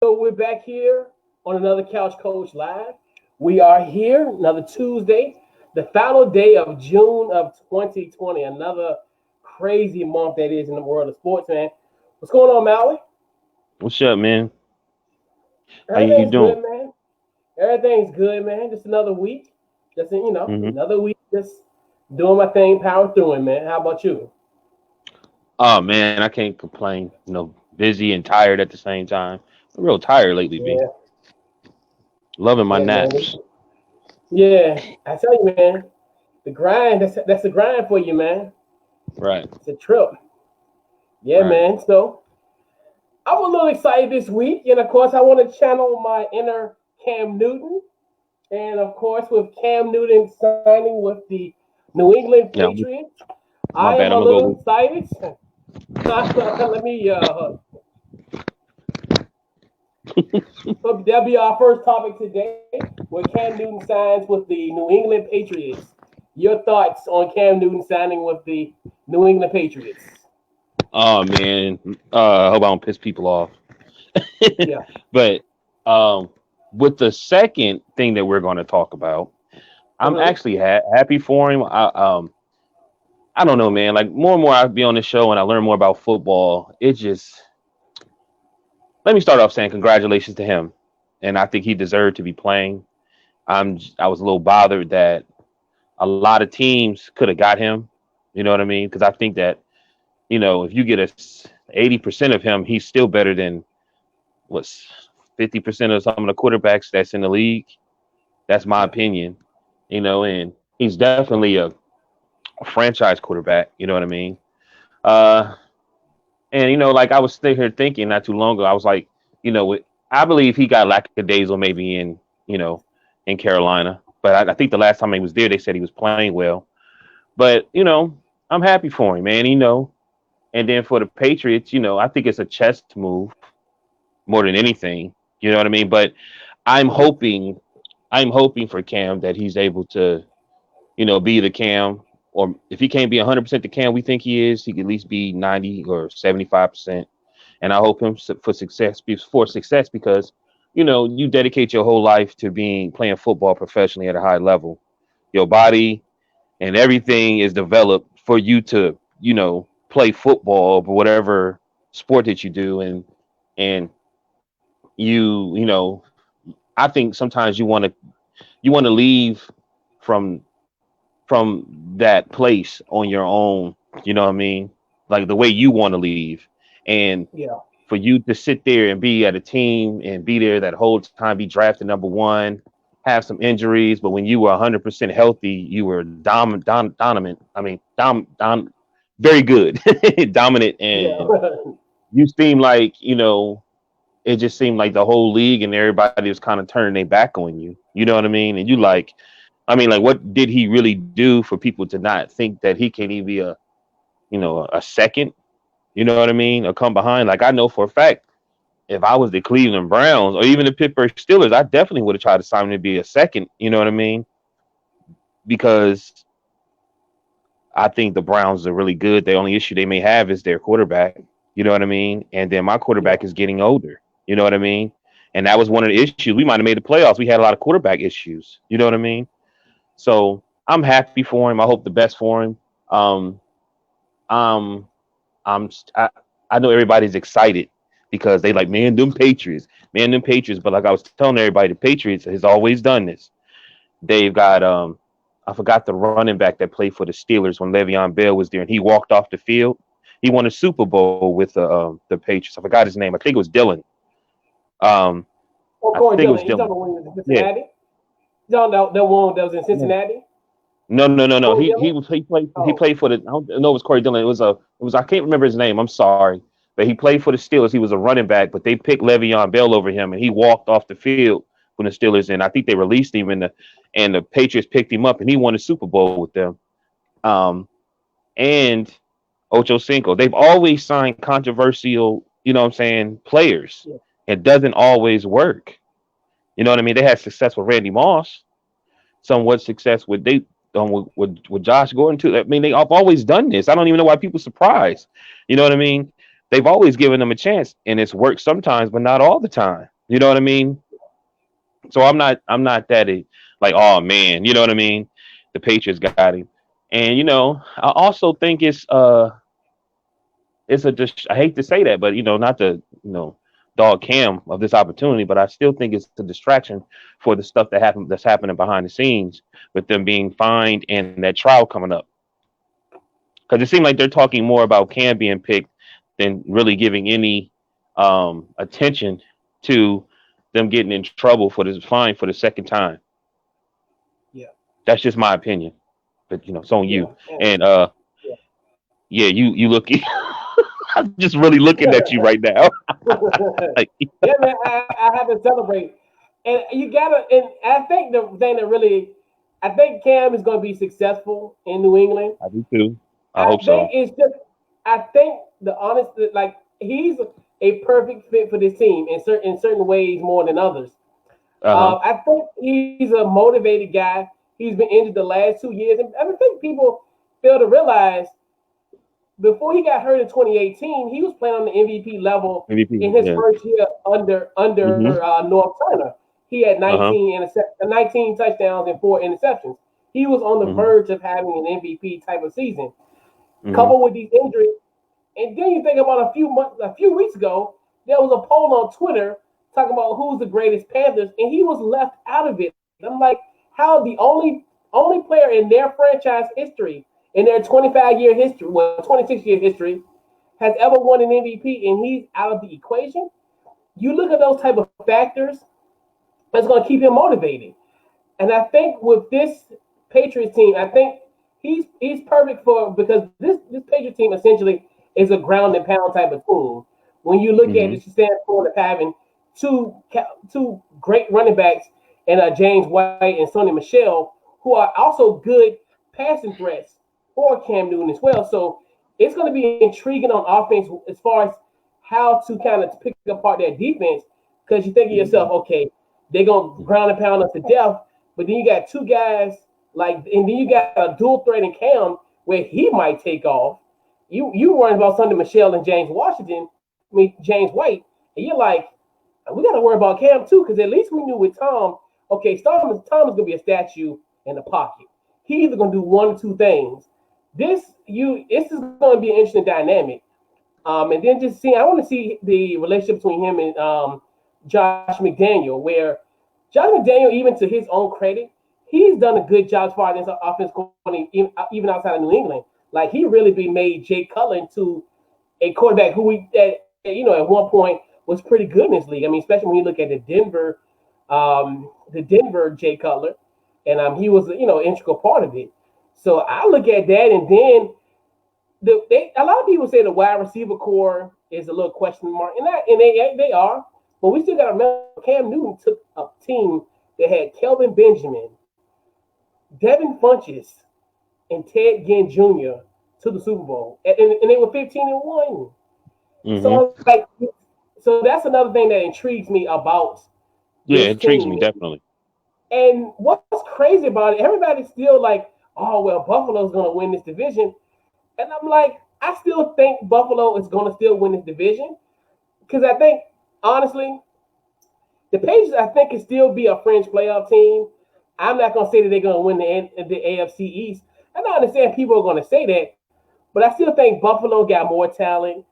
So we're back here on another Couch Coach Live. We are here another Tuesday, the final day of June of 2020. Another crazy month that is in the world of sports, man. What's going on, Maui? What's up, man? How you Everything's doing? good, man. Everything's good, man. Just another week. Just hmm another week. Just doing my thing, power through it, man. How about you? Oh man, I can't complain. Busy and tired at the same time. I'm real tired lately, B. Yeah, Loving my yeah, man. naps. Yeah, I tell you, man. The grind. That's the grind for you, man. Right, It's a trip. Yeah, right. man. So I'm a little excited this week, and of course, I want to channel my inner Cam Newton, and of course, with Cam Newton signing with the New England Yeah, Patriots, my I bad. am I'm a gonna go little with. excited. Let me. So that'll be our first topic today, where Cam Newton signs with the New England Patriots. Your thoughts on Cam Newton signing with the New England Patriots? Oh man. I hope I don't piss people off. Yeah. But um, with the second thing that we're going to talk about, I'm Mm-hmm. actually happy for him. I don't know, man. Like more and more I be on the show and I learn more about football. It just let me start off saying congratulations to him, and I think he deserved to be playing. I was a little bothered that a lot of teams could have got him. You know what I mean? Because I think that if you get 80% of him, he's still better than what's 50% of some of the quarterbacks that's in the league. That's my Yeah. opinion. And he's definitely a franchise quarterback. You know what I mean? Uh, and like I was sitting here thinking not too long ago, I was like, I believe he got lackadaisical maybe in Carolina, but I think the last time he was there, they said he was playing well. But I'm happy for him, man. And then for the Patriots, I think it's a chess move more than anything. You know what I mean? But I'm Mm-hmm. hoping, I'm hoping for Cam that he's able to, be the Cam, or if he can't be 100% the Cam we think he is, he can at least be 90 or 75%. And I hope him for success because you dedicate your whole life to being playing football professionally at a high level. Your body and everything is developed for you to play football or whatever sport that you do, and I think sometimes you want to leave from that place on your own. You know what I mean? Like the way you want to leave, and Yeah. for you to sit there and be at a team and be there that whole time, be drafted number one, have some injuries, but when you were 100% healthy, you were dominant. I mean, very good, dominant, and Yeah. you seem like it just seemed like the whole league and everybody was kind of turning their back on you. You know what I mean? And you like, I mean, like, what did he really do for people to not think that he can even be a second? You know what I mean? Or come behind. Like I know for a fact, if I was the Cleveland Browns or even the Pittsburgh Steelers, I definitely would have tried to sign him to be a second. You know what I mean? Because I think the Browns are really good. The only issue they may have is their quarterback. You know what I mean? And then my Yeah. quarterback is getting older. You know what I mean? And that was one of the issues. We might have made the playoffs. We had a lot of quarterback issues. You know what I mean? So I'm happy for him. I hope the best for him. Um, um, I know everybody's excited because they like, man, them Patriots. But like I was telling everybody, the Patriots has always done this. They've got I forgot the running back that played for the Steelers when Le'Veon Bell was there, and he walked off the field. He won a Super Bowl with the Patriots. I forgot his name. I think it was Dylan. Um, Oh, I Corey think it Dillon. was You talking Dylan. about when he was in Yeah. Cincinnati? You talking about the one that was in No, Cincinnati? no. Corey He Dillon? was he Oh, played for the. I don't know it was Corey Dillon. It was I can't remember his name. I'm sorry, but he played for the Steelers. He was a running back, but they picked Le'Veon Bell over him, and he walked off the field when the Steelers. And I think they released him, and the Patriots picked him up, and he won a Super Bowl with them. Um, and Ocho Cinco. They've always signed controversial, what I'm saying, players. yeah. It doesn't always work. You know what I mean? They had success with Randy Moss, somewhat success with Josh Gordon too. I mean, they have always done this. I don't even know why people surprised. You know what I mean? they've always given them a chance, and it's worked sometimes, but not all the time. You know what I mean? So I'm not that like, oh man, you know what I mean? The Patriots got him, and I also think I hate to say that, but not to dog Cam of this opportunity, but I still think it's a distraction for the stuff that's happening behind the scenes with them being fined and that trial coming up. Because it seemed like they're talking more about Cam being picked than really giving any attention to them getting in trouble for this fine for the second time. Yeah. That's just my opinion, but it's on Yeah. you. And yeah, you look. I'm just really looking at you right now. Like, Yeah, man, I have to celebrate. And you gotta, and I think the thing that really, I think Cam is going to be successful in New England. I do too. I I hope think so. it's just, I think the honest, like he's a perfect fit for this team in certain ways more than others. Uh huh. I think he's a motivated guy. He's been injured the last 2 years, and I think people fail to realize before he got hurt in 2018, he was playing on the MVP level in MVP. his Yeah. first year under Mhm. North Turner. He had Uh huh. 19 touchdowns and 4 interceptions. He was on the Mhm. verge of having an MVP type of season. Mhm. Coupled with these injuries, and then you think about a few weeks ago, there was a poll on Twitter talking about who's the greatest Panthers, and he was left out of it. I'm like, how the only player in their franchise history, in their 25-year history, 26-year history, has ever won an MVP, and he's out of the equation. You look at those type of factors, that's going to keep him motivated. And I think with this Patriots team, I think he's perfect for because this Patriots team essentially is a ground and pound type of team. When you look at Mhm. it, you stand for of having two great running backs and James White and Sonny Michelle, who are also good passing threats for Cam Newton as well. So it's going to be intriguing on offense as far as how to kind of pick apart their defense because you think of yourself, okay, they're gonna ground and pound us to death, but then you got two guys like, and then you got a dual threat in Cam where he might take off. You worrying about Sonny Michelle and James Washington, I mean James White, and you're like, we got to worry about Cam too, because at least we knew with Tom, okay, Tom is gonna be a statue in the pocket. He's either gonna do one or two things. This is gonna be an interesting dynamic. And then just seeing, I want to see the relationship between him and Josh McDaniel, where Josh McDaniel, even to his own credit, he's done a good job as far as this offense going, even outside of New England. Like he really be made Jay Cutler into a quarterback who at one point was pretty good in this league. I mean, especially when you look at the Denver Jay Cutler, and he was an integral part of it. So I look at that, and then a lot of people say the wide receiver core is a little question mark, and they are, but we still got to remember Cam Newton took a team that had Kelvin Benjamin, Devin Funches, and Ted Ginn Jr. to the Super Bowl, and they were 15-1. Mhm. So so that's another thing that intrigues me about Yeah, it this intrigues me team. definitely. And what's crazy about it, everybody's still like, oh well, Buffalo's going to win this division. And I'm like, I still think Buffalo is going to still win this division because I think, honestly, the Patriots, I think, can still be a fringe playoff team. I'm not going to say that they're going to win the AFC East. And I understand people are going to say that, but I still think Buffalo got more talent,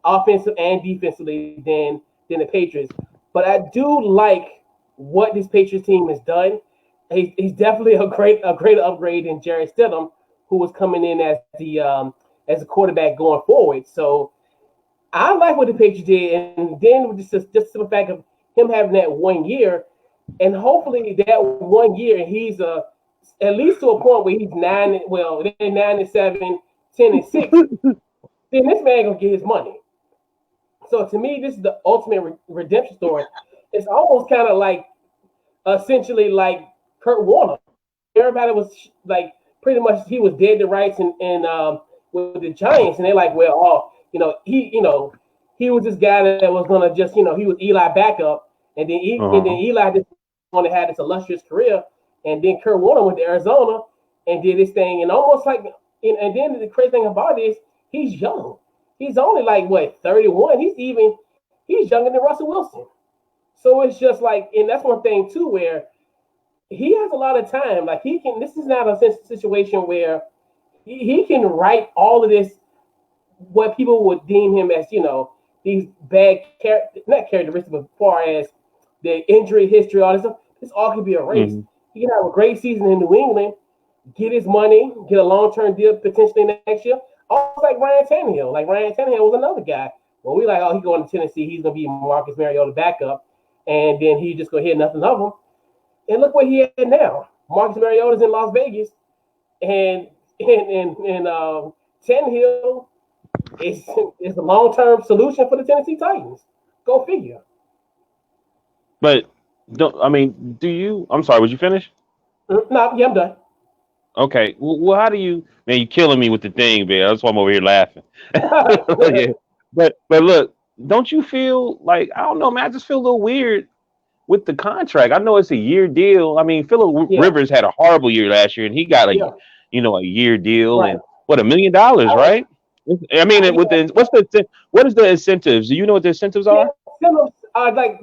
offensive and defensively than the Patriots. But I do like what this Patriots team has done. He's definitely a greater upgrade than Jerry Stidham, who was coming in as a quarterback going forward. So I like what the Patriots did, and then just the fact of him having that 1 year, and hopefully that 1 year he's at least to a point where he's they're 9-7, 10-6. Then this man gonna get his money. So to me, this is the ultimate redemption story. It's almost kind of like essentially like Kurt Warner. Everybody was like pretty much he was dead to rights and with the Giants, and they're like, well, he was this guy that was gonna just he was Eli backup, and then Uh-huh. Eli just want to have this illustrious career, and then Kurt Warner went to Arizona and did his thing, and almost like and then the crazy thing about it is he's young. He's only like what 31. He's younger than Russell Wilson. So it's just like, and that's one thing too, where he has a lot of time. Like he can. This is not a situation where he can write all of this. What people would deem him as, these bad not characteristics, but as far as the injury history, all this stuff. This all can be erased. Mm-hmm. He can have a great season in New England, get his money, get a long-term deal potentially next year. Almost like Ryan Tannehill. Like Ryan Tannehill was another guy. Well, we like, oh, he's going to Tennessee. He's going to be Marcus Mariota backup, and then he just going to hit nothing of him. And look what he had now. Marcus Mariota's in Las Vegas, and Tannehill is a long-term solution for the Tennessee Titans. Go figure. But do you? I'm sorry. Would you finish? No, yeah, I'm done. Okay. Well, how do you? Man, you killing me with the thing, man. That's why I'm over here laughing. Yeah. But look, don't you feel like, I don't know, man? I just feel a little weird with the contract. I know it's a year deal. I mean, Phillip Rivers had a horrible year last year, and he got a year deal, right. And what, $1 million, right? I mean, what is the incentives? Do you know what the incentives are? Incentives are like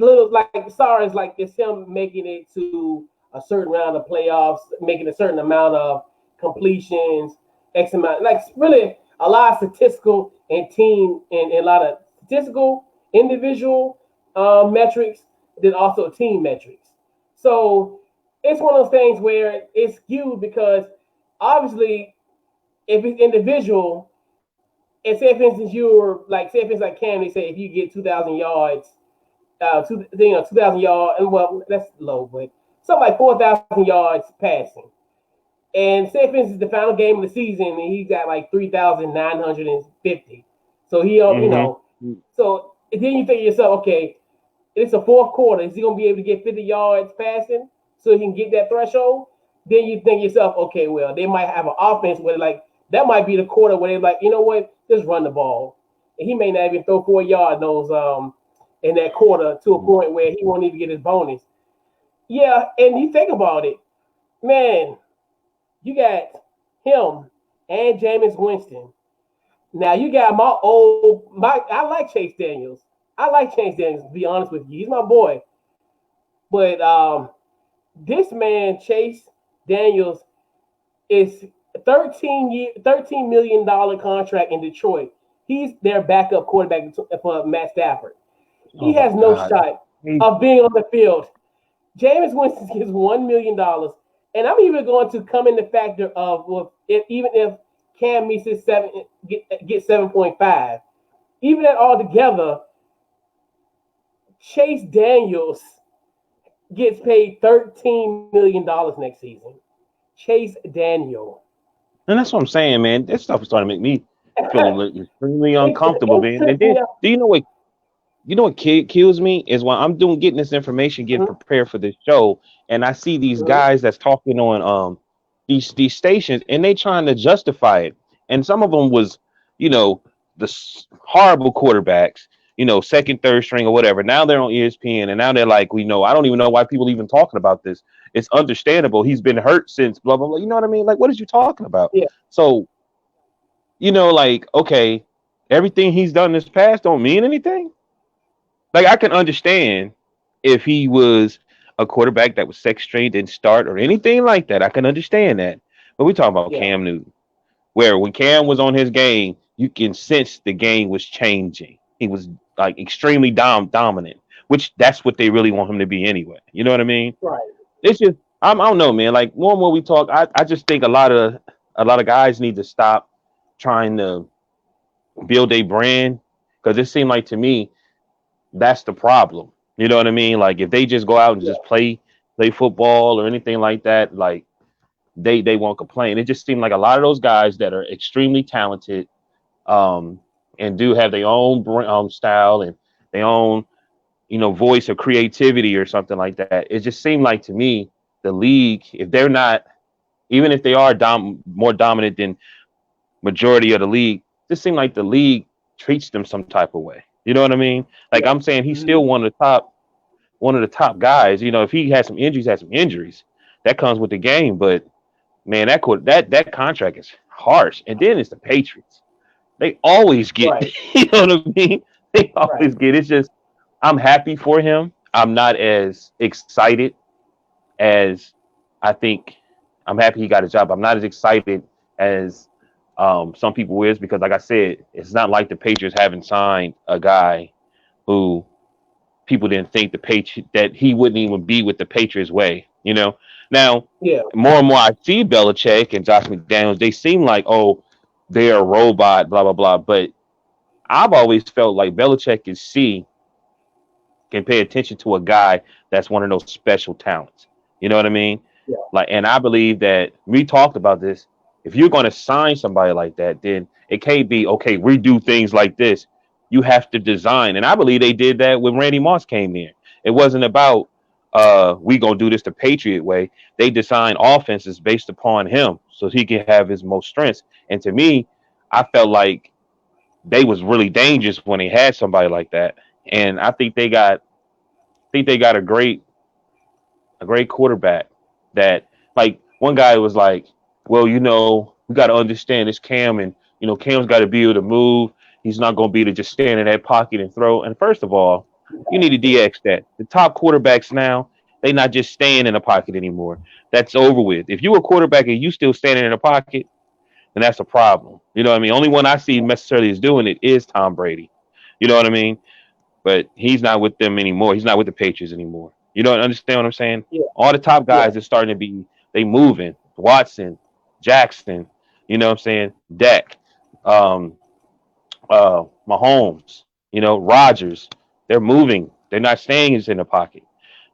as far as like it's him making it to a certain round of playoffs, making a certain amount of completions, X amount, like really a lot of statistical and team and a lot of statistical individual metrics, then also team metrics. So it's one of those things where it's skewed because obviously if it's individual, and say for instance say for instance like Cam, they say if you get 2,000 yards, 2,000 yards, and well that's low, but something like 4,000 yards passing. And say for instance the final game of the season, and he's got like 3,950. So he, so then you think to yourself, okay, it's a fourth quarter. Is he gonna be able to get 50 yards passing so he can get that threshold? Then you think to yourself, okay, well they might have an offense where like that might be the quarter where they're like, you know what, just run the ball, and he may not even throw 4 yards in that quarter to a point where he won't even get his bonus. Yeah, and you think about it, man. You got him and Jameis Winston. Now you got I like Chase Daniels. To be honest with you. He's my boy. But this man, Chase Daniels, is $13 million contract in Detroit. He's their backup quarterback for Matt Stafford. He has no shot of being on the field. Jameis Winston gets $1 million. And I'm even going to come in the factor of even if Cam meets his get 7.5, even that all together, Chase Daniels gets paid $13 million next season. Chase Daniel. And that's what I'm saying, man. This stuff is starting to make me feel extremely uncomfortable, man. And then, do you know what? What kills me is when I'm getting this information, getting prepared for this show, and I see these guys that's talking on these stations, and they trying to justify it. And some of them was, the horrible quarterbacks, second, third string or whatever. Now they're on ESPN, and now they're like, I don't even know why people even talking about this. It's understandable. He's been hurt since blah blah blah. You know what I mean? Like, what is you talking about? Yeah. So, like, okay, everything he's done this past don't mean anything. Like, I can understand if he was a quarterback that was second string, didn't start or anything like that. I can understand that. But we're talking about Cam Newton, where when Cam was on his game, you can sense the game was changing. He was like extremely dominant, which that's what they really want him to be anyway. You know what I mean? Right. It's just I don't know, man. Like more and more we talk, I just think a lot of guys need to stop trying to build a brand, because it seemed like to me that's the problem. You know what I mean? Like if they just go out and just play football or anything like that, like they won't complain. It just seemed like a lot of those guys that are extremely talented, and do have their own style and their own, voice or creativity or something like that. It just seemed like to me the league, if they're not, even if they are more dominant than majority of the league, it just seemed like the league treats them some type of way. You know what I mean? Like I'm saying, he's still one of the top guys. If he has some injuries, that comes with the game. But man, that contract is harsh. And then it's the Patriots. They always get, Right, you know what I mean? They right, always get. It's just I'm happy for him. I'm not as excited as I think. I'm happy he got a job. I'm not as excited as some people is because, like I said, it's not like the Patriots haven't signed a guy who people didn't think the Patriot that he wouldn't even be with the Patriots way. You know, now yeah, more and more I see Belichick and Josh McDaniels. They seem like they're a robot, blah blah blah. But I've always felt like Belichick can pay attention to a guy that's one of those special talents. You know what I mean? yeah, Like, and I believe that we talked about this. If you're going to sign somebody like that, then it can't be okay. We do things like this. You have to design, and I believe they did that when Randy Moss came in. It wasn't about we gonna do this the Patriot way. They designed offenses based upon him, so he can have his most strengths. And to me, I felt like they was really dangerous when they had somebody like that. And I think they got a great quarterback that like one guy was like, well, we got to understand this Cam and Cam's got to be able to move. He's not going to be able to just stand in that pocket and throw. And first of all, you need to DX that. The top quarterbacks now, they not just staying in a pocket anymore. That's over with. If you're a quarterback and you still standing in a pocket, then that's a problem. You know what I mean? Only one I see necessarily is doing it is Tom Brady. You know what I mean? But he's not with them anymore. He's not with the Patriots anymore. You don't understand what I'm saying? yeah, All the top yeah. guys are starting to be they moving. Watson, Jackson, you know what I'm saying? Dak, um, Mahomes, Rogers. They're moving. They're not staying in the pocket.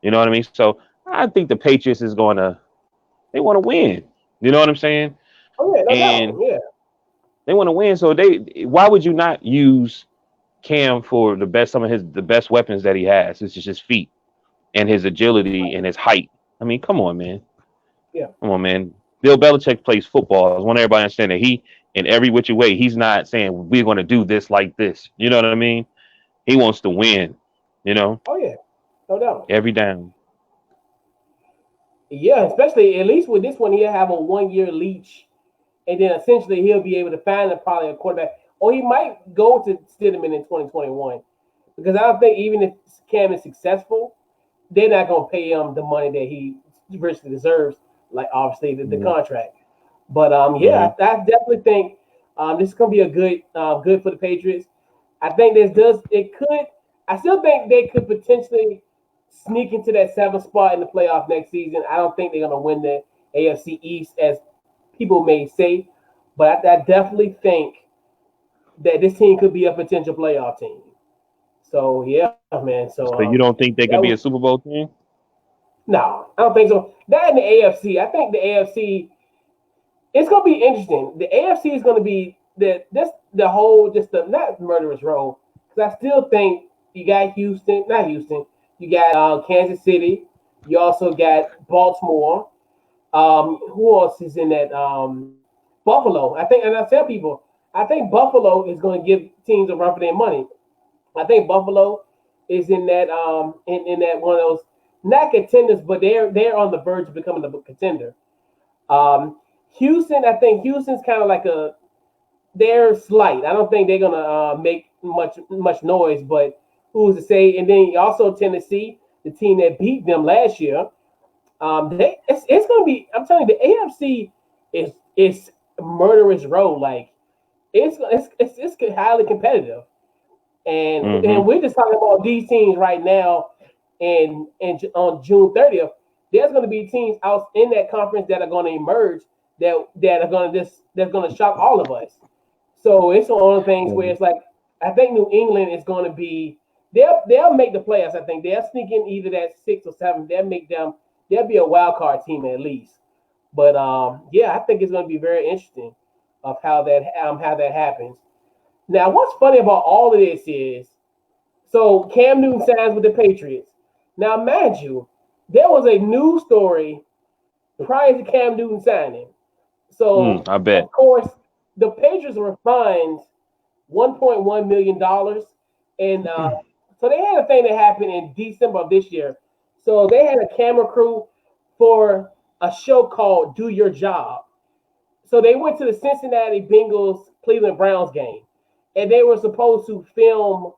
You know what I mean? So I think the Patriots is gonna they want to win. You know what I'm saying? Oh yeah, no doubt. And Yeah, they want to win. So why would you not use Cam for the best weapons that he has? It's just his feet and his agility and his height. I mean, come on, man. yeah. Come on, man. Bill Belichick plays football. I want everybody to understand that he, in every which way, he's not saying we're going to do this like this. You know what I mean? He wants to win. You know, Oh yeah, no doubt. every down. Yeah, especially at least with this one, he'll have a 1 year leash, and then essentially he'll be able to find probably a quarterback, or he might go to Stidham in 2021, because I don't think even if Cam is successful, they're not going to pay him the money that he richly deserves, like obviously the Mm-hmm. contract. But Mm-hmm. yeah, I definitely think this is going to be a good for the Patriots. I think this does it could. I still think they could potentially sneak into that seventh spot in the playoff next season. I don't think they're going to win the AFC East as people may say, but I definitely think that this team could be a potential playoff team. So yeah, man. So So you don't think they that could was be a Super Bowl team? no, I don't think so. That in the AFC, I think the AFC it's gonna be interesting. The AFC is gonna be the whole just the not murderous row because I still think you got Houston, not Houston. You got Kansas City. You also got Baltimore. Who else is in that? Buffalo. I think, and I tell people, I think Buffalo is going to give teams a run for their money. I think Buffalo is in that in that one of those not contenders, but they're on the verge of becoming a contender. Um, Houston, I think Houston's kind of like they're slight. I don't think they're gonna make much noise, but who's to say? And then also Tennessee, the team that beat them last year. It's gonna be. I'm telling you, the AFC is murderous road. Like it's highly competitive, and Mm-hmm. we're just talking about these teams right now. And on June 30th, there's going to be teams out in that conference that are going to emerge that are going to that's going to shock all of us. So it's one of the things where Mm-hmm. it's like I think New England is going to be they'll make the playoffs. I think they'll sneak in either that six or seven. They'll be a wild card team at least. But yeah, I think it's going to be very interesting of how that happens. Now, what's funny about all of this is so Cam Newton signs with the Patriots. Now, mind you, there was a news story prior to Cam Newton signing. So, I bet. of course, the Patriots were fined $1.1 million, and so they had a thing that happened in December of this year. So they had a camera crew for a show called "Do Your Job." So they went to the Cincinnati Bengals Cleveland Browns game. and they were supposed to film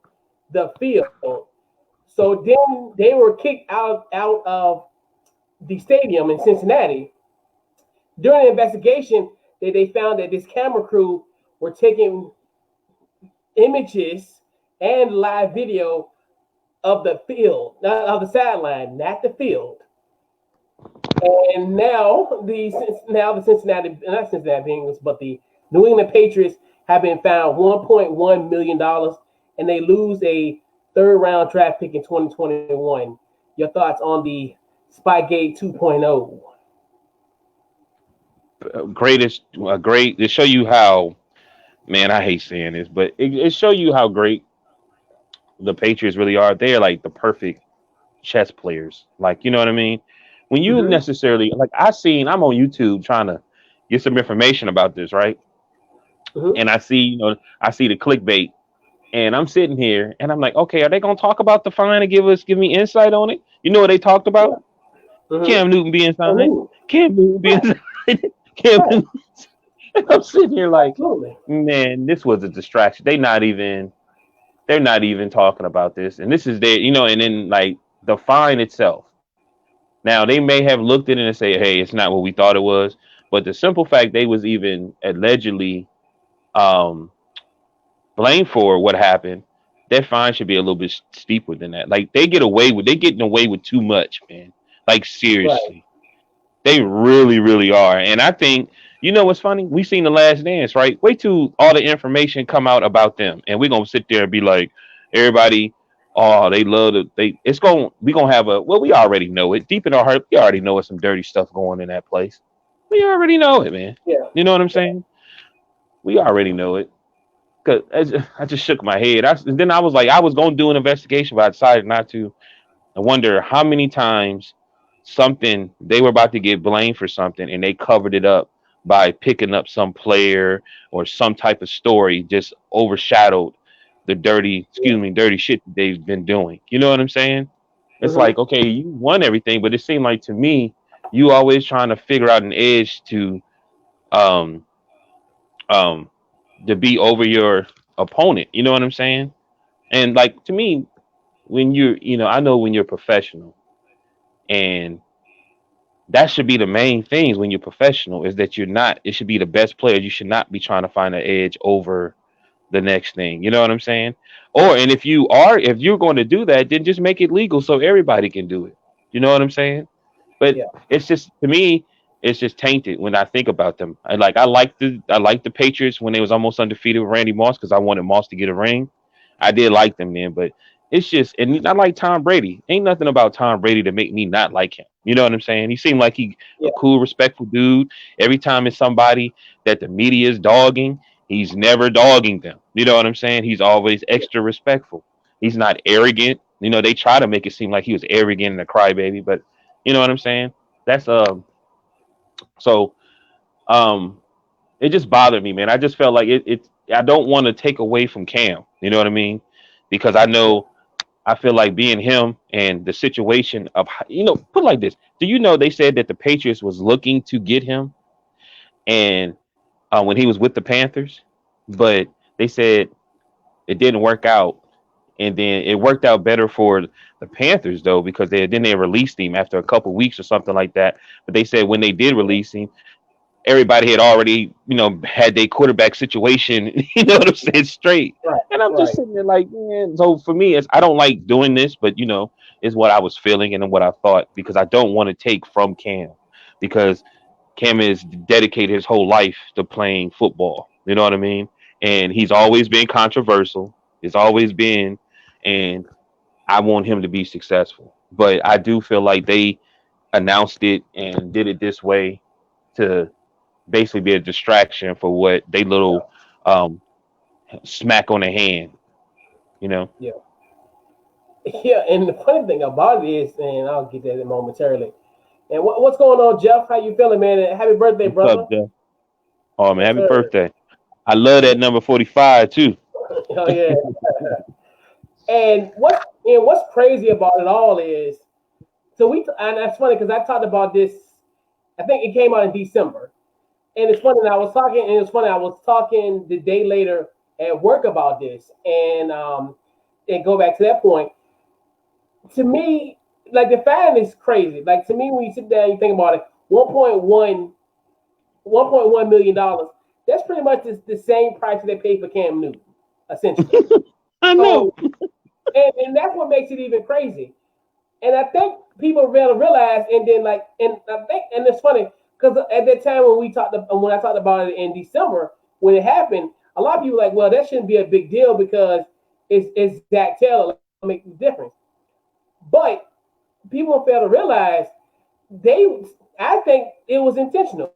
the field. So then they were kicked out of the stadium in Cincinnati. During the investigation, they found that this camera crew were taking images and live video of the field, not of the sideline, not the field. And now the Cincinnati, not Cincinnati Bengals, but the New England Patriots have been found $1.1 million, and they lose a third round draft pick in 2021. Your thoughts on the Spygate 2.0? Great to show you how, man, I hate saying this, but it show you how great the Patriots really are. They're like the perfect chess players. Like, you know what I mean? When you Mm-hmm. necessarily like I'm on YouTube trying to get some information about this, right? Mm-hmm. And I see the clickbait, and I'm sitting here and I'm like, okay, are they gonna talk about the fine and give me insight on it? You know what they talked about? Mm-hmm. Cam Newton being signed. Mm-hmm. Cam Newton being signed. Cam Right. Newton. I'm sitting here like, Absolutely. man, this was a distraction. They're not even talking about this. And this is and then like the fine itself. Now they may have looked at it and say, hey, it's not what we thought it was. But the simple fact they was even allegedly um blamed for what happened, that fine should be a little bit steeper than that. Like they're getting away with too much, man. Like Right. seriously. They really, really are. And I think, you know what's funny? We seen The Last Dance, right? Wait till all the information come out about them. And we're gonna sit there and be like, everybody, oh, they love it. We gonna have we already know it. Deep in our heart, we already know it's some dirty stuff going in that place. We already know it, man. Yeah. You know what I'm saying? We already know it. Cause I just shook my head. Then I was like, I was gonna do an investigation, but I decided not to. I wonder how many times they were about to get blamed for something and they covered it up by picking up some player or some type of story, just overshadowed the dirty shit that they've been doing. You know what I'm saying? It's Mm-hmm. like, okay, you won everything, but it seemed like to me, you always trying to figure out an edge um um to be over your opponent. You know what I'm saying? And like to me, I know when you're professional, and that should be the main things when you're professional, is that it should be the best player. You should not be trying to find an edge over the next thing. You know what I'm saying? And if you're going to do that, then just make it legal so everybody can do it. You know what I'm saying? But Yeah. it's just, to me, it's just tainted when I think about them. I like the Patriots when they was almost undefeated with Randy Moss, because I wanted Moss to get a ring. I did like them then, but it's just, and I like Tom Brady. Ain't nothing about Tom Brady to make me not like him. You know what I'm saying? He seemed like he a Yeah. cool, respectful dude. Every time it's somebody that the media is dogging, he's never dogging them. You know what I'm saying? He's always extra respectful. He's not arrogant. They try to make it seem like he was arrogant and a crybaby, but you know what I'm saying? That's so um it just bothered me, man. I just felt like it I don't want to take away from Cam. You know what I mean? Because Yeah. I feel like being him and the situation of, put it like this. Do you know they said that the Patriots was looking to get him, and when he was with the Panthers, but they said it didn't work out, and then it worked out better for the Panthers though, because they released him after a couple weeks or something like that. But they said when they did release him, everybody had already, had their quarterback situation, what I'm saying, straight. Right. And I'm just Right. sitting there like, man. So for me, I don't like doing this, but it's what I was feeling and what I thought, because I don't want to take from Cam, because Cam has dedicated his whole life to playing football. You know what I mean? And he's always been controversial. He's always been, and I want him to be successful. But I do feel like they announced it and did it this way to basically be a distraction for what they little um, smack on the hand. You know, Yeah. Yeah. And the funny thing about it is, and I'll get that momentarily. And what's going on, Jeff? How you feeling, man? And happy birthday, what's up, brother. Jeff? Oh man, Yes, happy sir. birthday! I love that number 45 too. Oh yeah. And what's crazy about it all is, and that's funny because I talked about this. I think it came out in December, and it's funny. And I was talking the day later. at work about this, and go back to that point. To me, like the fan is crazy. Like to me, when you sit down, you think about it, 1.1 million dollars. That's pretty much the same price they paid for Cam Newton, essentially. I know. So, and that's what makes it even crazy. And I think people really realize, and then like, and I think, and it's funny because at that time when I talked about it in December when it happened, a lot of people were like, well, that shouldn't be a big deal because it's Zach Taylor, like, make the difference. But people fail to realize I think it was intentional.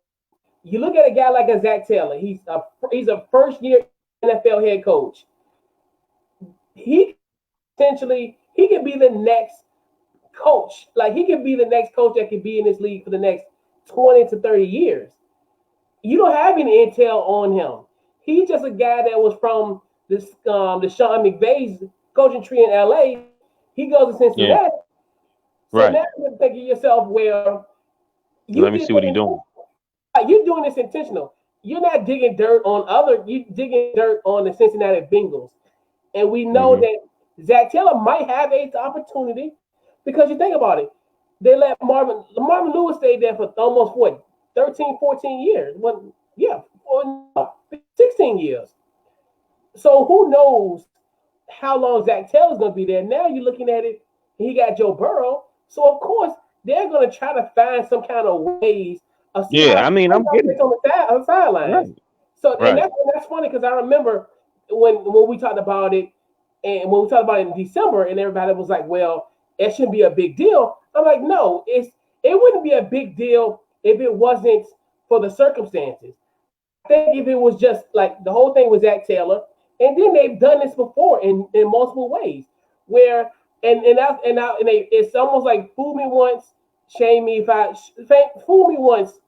You look at a guy like a Zach Taylor, he's a first year NFL head coach. He he could be the next coach. Like he could be the next coach that could be in this league for the next 20 to 30 years. You don't have any intel on him. He's just a guy that was from the Sean McVay's coaching tree in LA. He goes to Cincinnati. Yeah. So Right. now you're thinking to yourself, well, Let me see what he's doing. you're doing this intentional. You're not digging dirt on you digging dirt on the Cincinnati Bengals. And we know that Zach Taylor might have an opportunity because you think about it. They let Marvin Lewis stay there for almost 13, 14 years. Well, yeah, 16 years. So who knows how long Zach Taylor's going to be there? Now you're looking at it, he got Joe Burrow. So of course they're going to try to find some kind of ways. Yeah, I mean, I'm getting it. On the sidelines. Right. So Right. and that's funny because I remember when we talked about it, and when we talked about it in December, and everybody was like, "Well, it shouldn't be a big deal." I'm like, "No, it wouldn't be a big deal if it wasn't for the circumstances. I think if it was just like the whole thing was Zach Taylor, and then they've done this before in multiple ways, where it's almost like fool me once, shame me if I fool me once,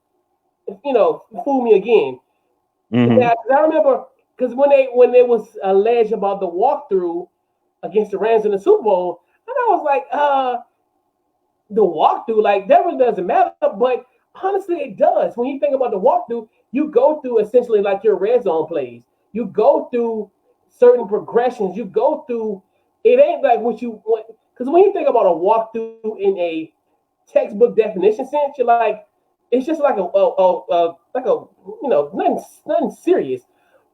fool me again." Now, 'cause I remember because when they was alleged about the walkthrough against the Rams in the Super Bowl, and I was like, the walkthrough, like that really doesn't matter. But honestly, it does. When you think about the walkthrough, you go through essentially like your red zone plays. You go through certain progressions. You go through. It ain't like what you want because when you think about a walkthrough in a textbook definition sense, you're like, it's just like nothing serious,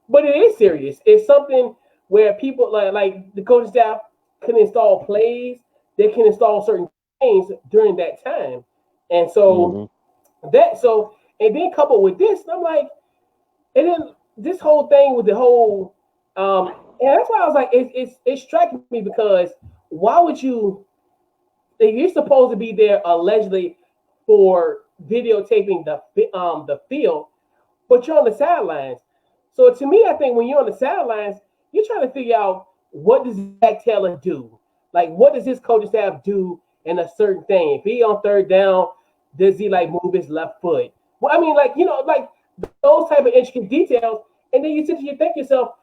but it is serious. It's something where people like the coaching staff can install plays. They can install certain things during that time, and so and then coupled with this, I'm like, and then this whole thing with the whole, and that's why I was like, it's striking me because why would you? You're supposed to be there allegedly for videotaping the field, but you're on the sidelines. So to me, I think when you're on the sidelines, you're trying to figure out what does Zach Taylor do? Like, what does his coaching staff do in a certain thing? If he on third down, does he like move his left foot? Well, I mean, like like those type of intricate details, and then you sit here, you think to yourself,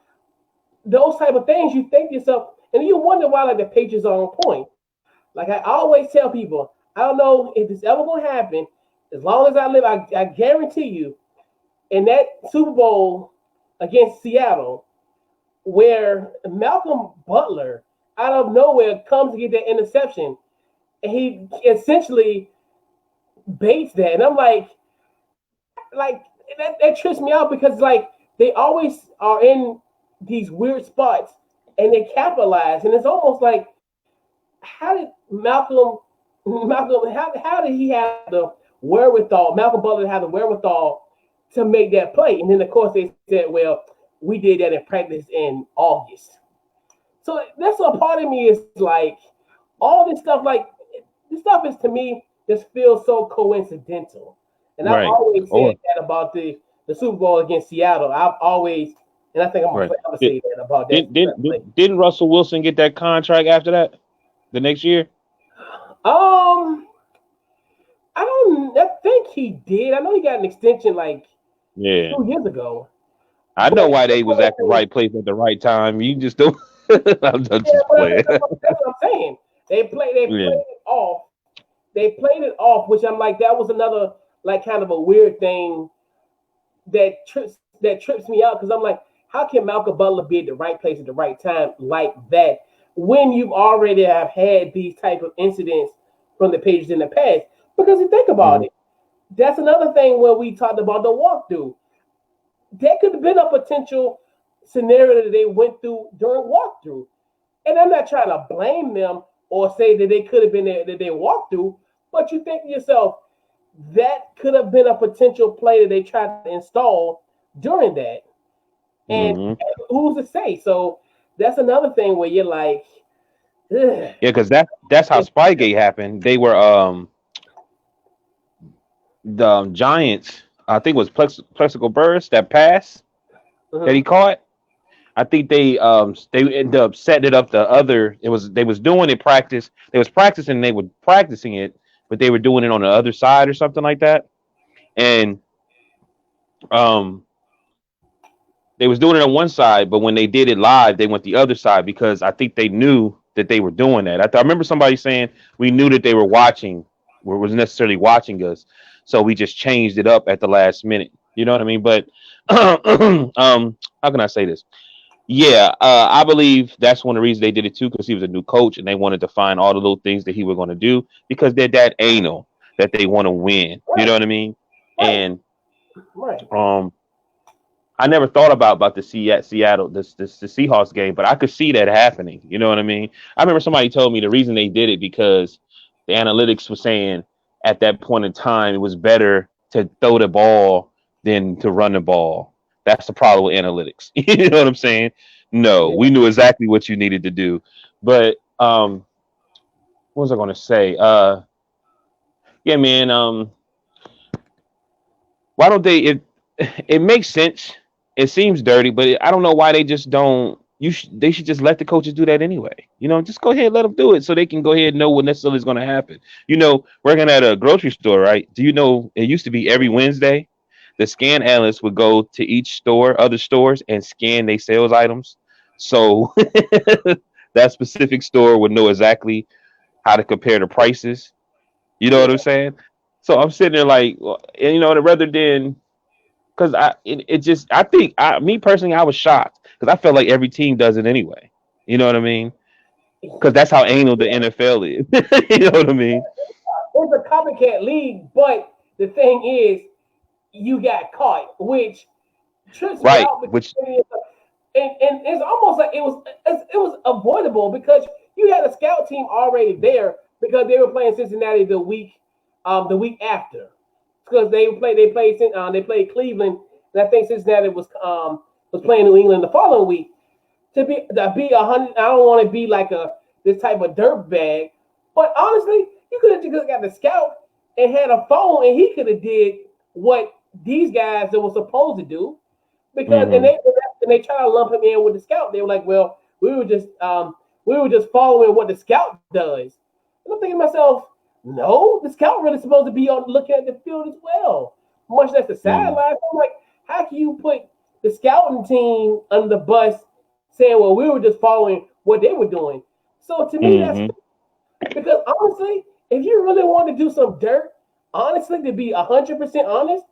those type of things, you think to yourself, and then you wonder why like the Patriots are on point. Like I always tell people, I don't know if it's ever going to happen. As long as I live, I guarantee you, in that Super Bowl against Seattle, where Malcolm Butler out of nowhere comes to get that interception, and he essentially baits that, and I'm like that trips me out because like they always are in these weird spots and they capitalize, and it's almost like how did Malcolm how did he have the wherewithal? Malcolm Butler had the wherewithal to make that play, and then of course they said, "Well, we did that in practice in August." So that's a part of me is like all this stuff. Like this stuff is to me just feels so coincidental, and I've always said that about the Super Bowl against Seattle. I've always, and I think I'm gonna say that about that. Didn't Russell Wilson get that contract after that? The next year? I think he did. I know he got an extension like 2 years ago. I know why they was at the right place at the right time. You just don't. I'm just playing. That's what I'm saying. They played it off. They played it off, which I'm like, that was another like kind of a weird thing that trips me out because I'm like, how can Malcolm Butler be at the right place at the right time like that when you've already have had these type of incidents from the Patriots in the past? Because you think about Mhm. it, that's another thing where we talked about the walkthrough. That could have been a potential scenario that they went through during walkthrough. And I'm not trying to blame them or say that they could have been there that they walked through, but you think to yourself, that could have been a potential play that they tried to install during that. And Mhm. who's to say? So that's another thing where you're like, ugh. Yeah, because that's how Spygate happened. They were the Giants. I think it was Plexico Burris that pass that he Mhm. caught. I think they ended up setting it up the other. It was they was doing it practice. They was practicing. They were practicing it, but they were doing it on the other side or something like that. And um, they was doing it on one side, but when they did it live, they went the other side because I think they knew that they were doing that. I remember somebody saying we knew that they were watching, or was necessarily watching us, so we just changed it up at the last minute. You know what I mean? But how can I say this? Yeah, I believe that's one of the reasons they did it too, because he was a new coach and they wanted to find all the little things that he was going to do because they're that anal that they want to win. You Right, know what I mean? right, And right. um, I never thought about the Seattle this the Seahawks game, but I could see that happening. You know what I mean? I remember somebody told me the reason they did it because the analytics was saying at that point in time it was better to throw the ball than to run the ball. That's the problem with analytics. You know what I'm saying? No, Yeah. we knew exactly what you needed to do. But what was I going to say? Yeah, man. Why don't they? It makes sense. It seems dirty, but I don't know why they just don't. They should just let the coaches do that anyway. You know, just go ahead, let them do it, so they can go ahead and know what necessarily is going to happen. You know, working at a grocery store, right? Do you know it used to be every Wednesday, the scan analyst would go to each store, other stores, and scan their sales items. So that specific store would know exactly how to compare the prices. You know what I'm Yeah. saying? So I'm sitting there like, well, you know, rather than because it just I think me personally I was shocked because I felt like every team does it anyway. You know what I mean? Because that's how anal the NFL is. You know what I mean? It's a copycat league, but the thing is, you got caught, which trips me Right. out because Which and it's almost like it was avoidable because you had a scout team already there because they were playing Cincinnati the week after because they played Cleveland and I think Cincinnati was playing New England the following week to be 100. I don't want to be like a this type of dirt bag, but honestly, you could have just got the scout and had a phone and he could have did what these guys that were supposed to do because hmm and they try to lump him in with the scout. They were like, well, we were just following what the scout does. And I'm thinking to myself, no, the scout really supposed to be on looking at the field as well, much less the hmm sidelines. I'm like, how can you put the scouting team under the bus, saying, well, we were just following what they were doing? So to me, that's hmm because honestly, if you really want to do some dirt, honestly, to be 100% honest,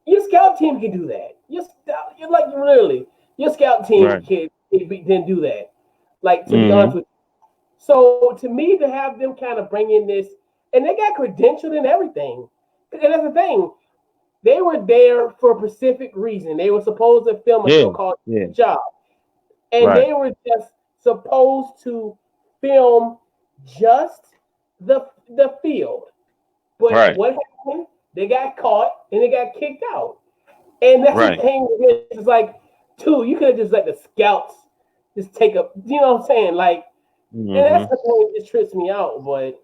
your scout team can do that. You're like really, your scout team Right. didn't do that. Like to be hmm honest with you. So to me, to have them kind of bring in this, and they got credentialed and everything, and that's the thing. They were there for a specific reason. They were supposed to film a Yeah. show called Yeah. Job, and Right. they were just supposed to film just the field. But Right. what happened? They got caught and they got kicked out. And that's the Right. thing. It's like, two, you could have just let the scouts just take up. You know what I'm saying? Like, and that's hmm the thing that just trips me out. But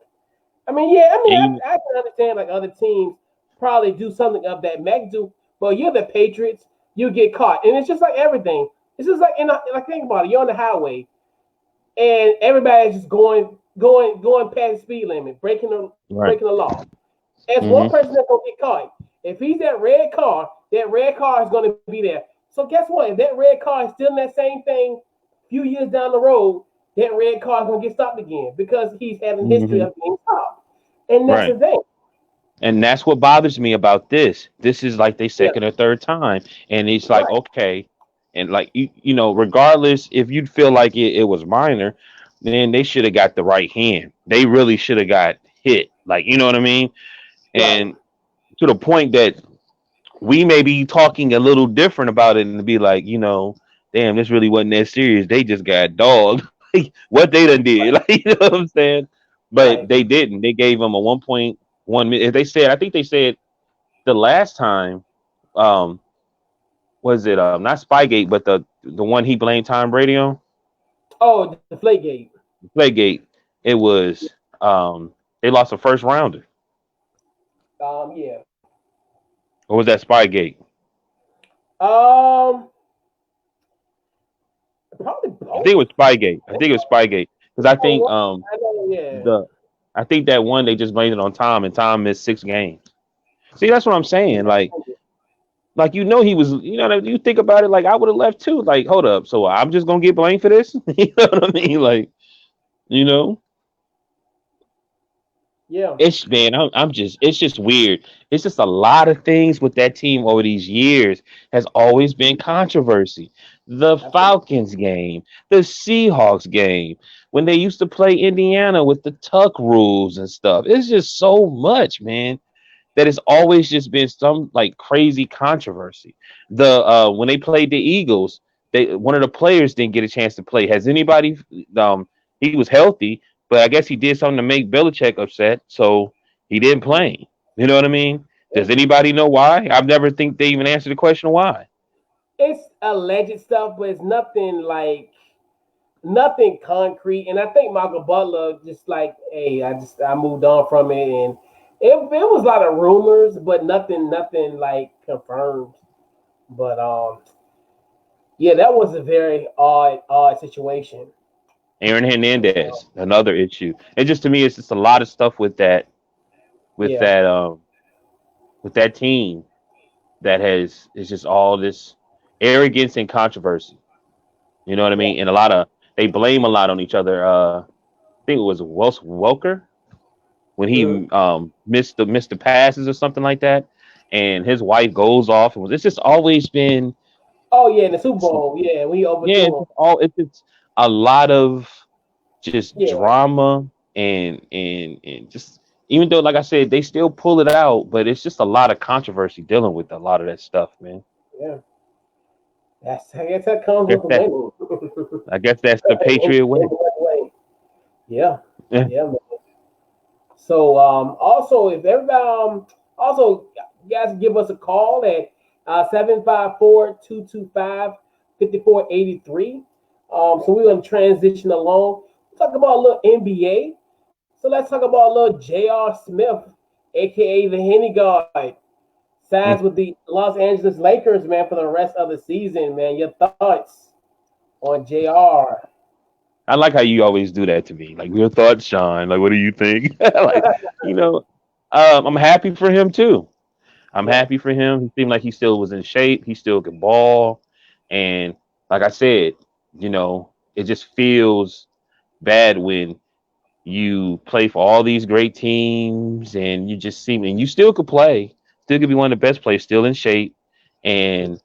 I mean, yeah, I mean, And I can understand like other teams probably do something of that magnitude. But you're the Patriots, you get caught, and it's just like everything. It's just like think about it. You're on the highway, and everybody's just going past the speed limit, right. breaking the law. As one hmm person that's gonna get caught. If he's that red car is gonna be there. So guess what? If that red car is still in that same thing a few years down the road, that red car is gonna get stopped again because he's having history hmm of being stopped. And that's the Right. thing. And that's what bothers me about this. This is like they Yeah, second or third time, and it's like right. okay. And like regardless if you'd feel like it was minor, then they should have got the right hand. They really should have got hit. Like, you know what I mean? Right. And to the point that we may be talking a little different about it and be like, damn, this really wasn't that serious. They just got dogged. What they done did. Like, you know what I'm saying? But Right. they didn't. They gave them a 1.1 minute. They said, I think they said the last time, um, was it not Spygate, but the one he blamed Tom Brady on? Oh, the Flakegate. Playgate. It was they lost a first rounder. Yeah. Or was that Spygate? Um, Probably I think both. it was Spygate. I think it was Spygate. Because I Oh, think I know, yeah. the I think that one they just blamed it on Tom and Tom missed 6 games. See, that's what I'm saying. Like he was, you think about it, like I would have left too. Like, hold up, so I'm just gonna get blamed for this? You know what I mean? Like, you know, Yeah. it's man, I'm just, it's just weird. It's just a lot of things with that team over these years has always been controversy. The Absolutely. Falcons game, the Seahawks game, when they used to play Indiana with the tuck rules and stuff. It's just so much, man, that it's always just been some like crazy controversy. The when they played the Eagles, they one of the players didn't get a chance to play. Has anybody he was healthy, but I guess he did something to make Belichick upset, so he didn't play. You know what I mean? Yeah. Does anybody know why? I've never think they even answered the question why. It's alleged stuff, but it's nothing like nothing concrete. And I think Michael Butler just like, hey, I moved on from it, and it was a lot of rumors, but nothing like confirmed. But yeah, that was a very odd situation. Aaron So, Hernandez, another issue. And just to me, it's just a lot of stuff with yeah, that with that team that has is just all this arrogance and controversy. You know what I yeah, mean? And they blame a lot on each other. I think it was Wes Welker when mhm. he missed the passes or something like that, and his wife goes off and was. It's just always been Oh yeah, in the Super Bowl, yeah, we yeah. overthrew him. It's just a lot of just Yeah, drama and just even though like I said they still pull it out, but it's just a lot of controversy dealing with a lot of that stuff, man. yeah. I guess that comes Guess with that winning. I guess that's the Patriot In way. that way. Yeah, Yeah. yeah. Man. So also if everybody also you guys give us a call at 754-225-5483. So we're gonna transition along. Talk about a little NBA. So let's talk about a little J.R. Smith, aka the Henny God. Signs with the Los Angeles Lakers, man, for the rest of the season, man. Your thoughts on JR? I like how you always do that to me. Like your thoughts, Sean. Like, what do you think? Like, you know, I'm happy for him too. I'm Yeah, happy for him. He seemed like he still was in shape. He still could ball, and like I said, it just feels bad when you play for all these great teams and you just seem and you still could play, still could be one of the best players, still in shape, and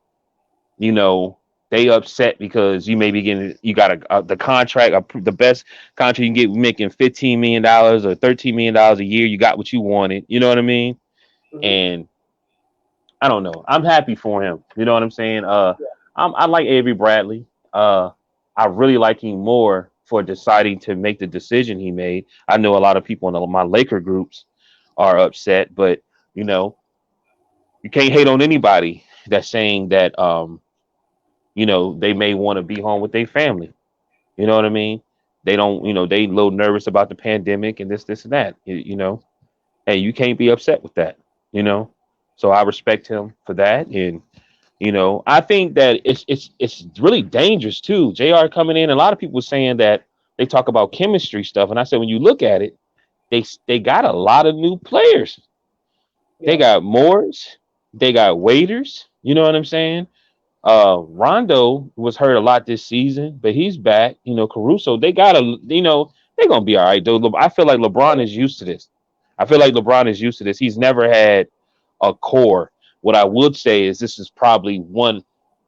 you know, they upset because you may be getting you got the contract, the best contract you can get, making $15 million or $13 million a year. You got what you wanted. You know what I mean? hmm, And I don't know. I'm happy for him. You know what I'm saying? yeah, I like Avery Bradley. I really like him more for deciding to make the decision he made. I know a lot of people in my Laker groups are upset, but you know, you can't hate on anybody that's saying that they may want to be home with their family. You know what I mean? They don't, they a little nervous about the pandemic and this and that. Hey, you can't be upset with that. You know, so I respect him for that, and I think that it's really dangerous too. Jr. coming in, a lot of people were saying that they talk about chemistry stuff, and I said when you look at it, they got a lot of new players. They yeah, got Morris, they got Waiters. You know what I'm saying? Rondo was hurt a lot this season, but he's back. Caruso, they got they're gonna be all right. Though I feel like LeBron is used to this. I feel like LeBron is used to this. He's never had a core. What I would say is this is probably one.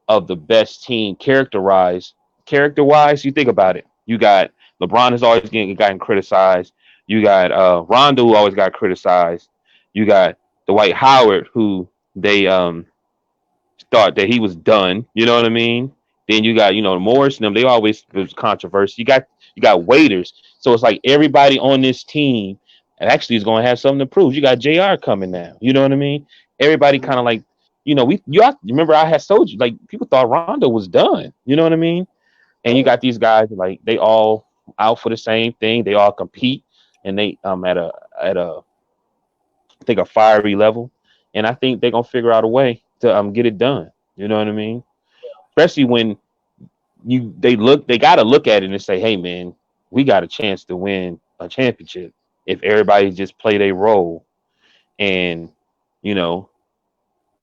of the best team character-wise. You think about it. You got LeBron has always gotten criticized. You got Rondo who always got criticized. You got Dwight Howard who they thought that he was done. You know what I mean? Then you got Morris and them. They always was controversy. You got waiters. So it's like everybody on this team actually is going to have something to prove. You got Jr. coming now. You know what I mean? Everybody kind of like you remember I had told you like people thought Rondo was done. You know what I mean? And you got these guys like they all out for the same thing. They all compete and they at a I think a fiery level. And I think they're gonna figure out a way to get it done. You know what I mean? Especially when they gotta look at it and say, hey man, we got a chance to win a championship if everybody just play their role and you know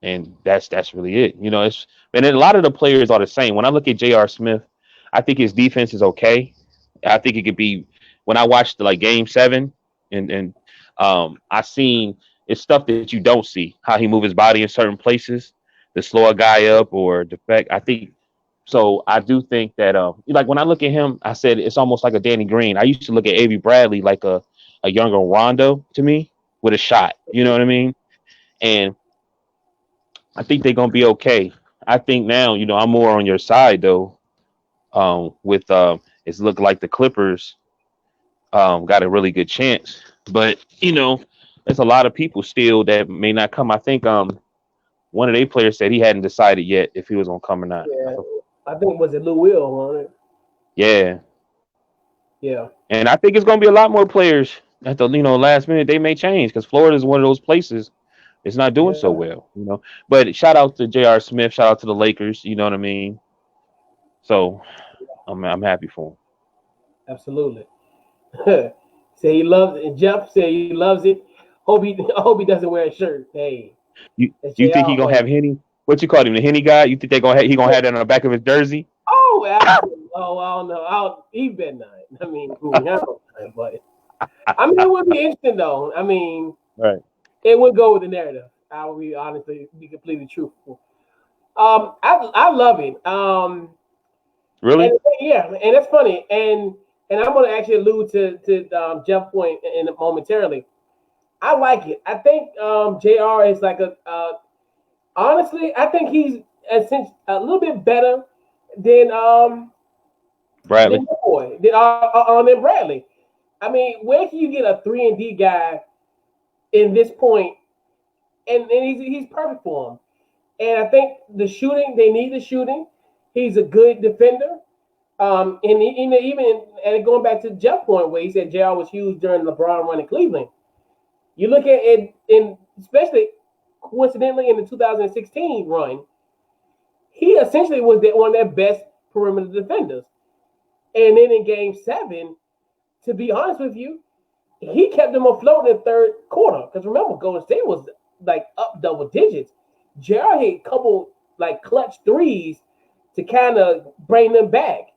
and that's really it. And then a lot of the players are the same. When I look at J.R. Smith, I think his defense is okay. I think it could be when I watched like Game 7 and I seen it's stuff that you don't see how he move his body in certain places to slow a guy up or defect. I think so. I do think that like when I look at him, I said it's almost like a Danny Green. I used to look at Avery Bradley like a younger Rondo to me with a shot. You know what I mean? And I think they're gonna be okay. I think now, I'm more on your side though. With it's looking like the Clippers got a really good chance, but there's a lot of people still that may not come. I think one of their players said he hadn't decided yet if he was gonna come or not. Yeah, I think was it Lou Will, wasn't it? Yeah, Yeah. and I think it's gonna be a lot more players at the last minute. They may change because Florida is one of those places. It's not doing so Yeah. well. But shout out to J.R. Smith. Shout out to the Lakers. You know what I mean? So I'm happy for him. Absolutely. Say he loves it. Jeff said he loves it. I hope he doesn't wear a shirt. Hey, that's You think he JR gonna way. have Henny? What you call him, the Henny God? You think he gonna have that on the back of his jersey? Oh, absolutely. Oh, I don't know. He bet not. I mean, but I mean, it would be interesting though. I mean, Right. it would go with the narrative. I will be honestly be completely truthful. I love it. Really? And yeah, and it's funny. And I'm going to actually allude to Jeff's point momentarily. I like it. I think Jr. is like honestly, I think he's a little bit better than Bradley. than your boy than Bradley. I mean, where can you get a 3-and-D guy in this point? And he's perfect for him. And I think the shooting, they need the shooting. He's a good defender. And even and going back to Jeff's point where he said JR was huge during LeBron run in Cleveland. You look at it in especially coincidentally in the 2016 run, he essentially was one of their best perimeter defenders. And then in Game 7, to be honest with you, he kept them afloat in the third quarter. Because remember, Golden State was like up double digits. JR hit a couple like clutch threes to kind of bring them back.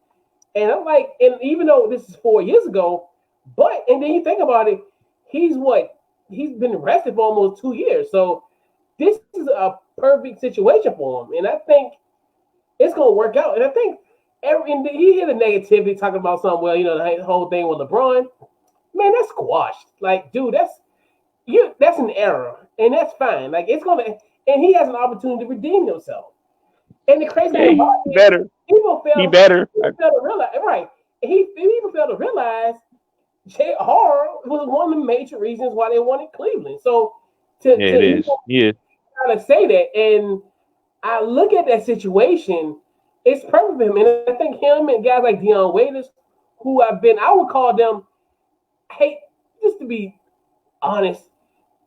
And I'm like, and even though this is 4 years ago, and then you think about it, he's been arrested for almost 2 years. So this is a perfect situation for him. And I think it's gonna work out. And I think you hear the negativity talking about something, well, the whole thing with LeBron, man, that's squashed. Like, dude, that's an error. And that's fine. Like and he has an opportunity to redeem himself. And the crazy thing Hey, about it is better. He better. people fail to realize, right? He even failed to realize J.R. was one of the major reasons why they wanted Cleveland. So to Yeah, it is. Yeah. kind of say that, and I look at that situation, it's perfect for him. And I think him and guys like Dion Waiters, I would call them, hey, just to be honest,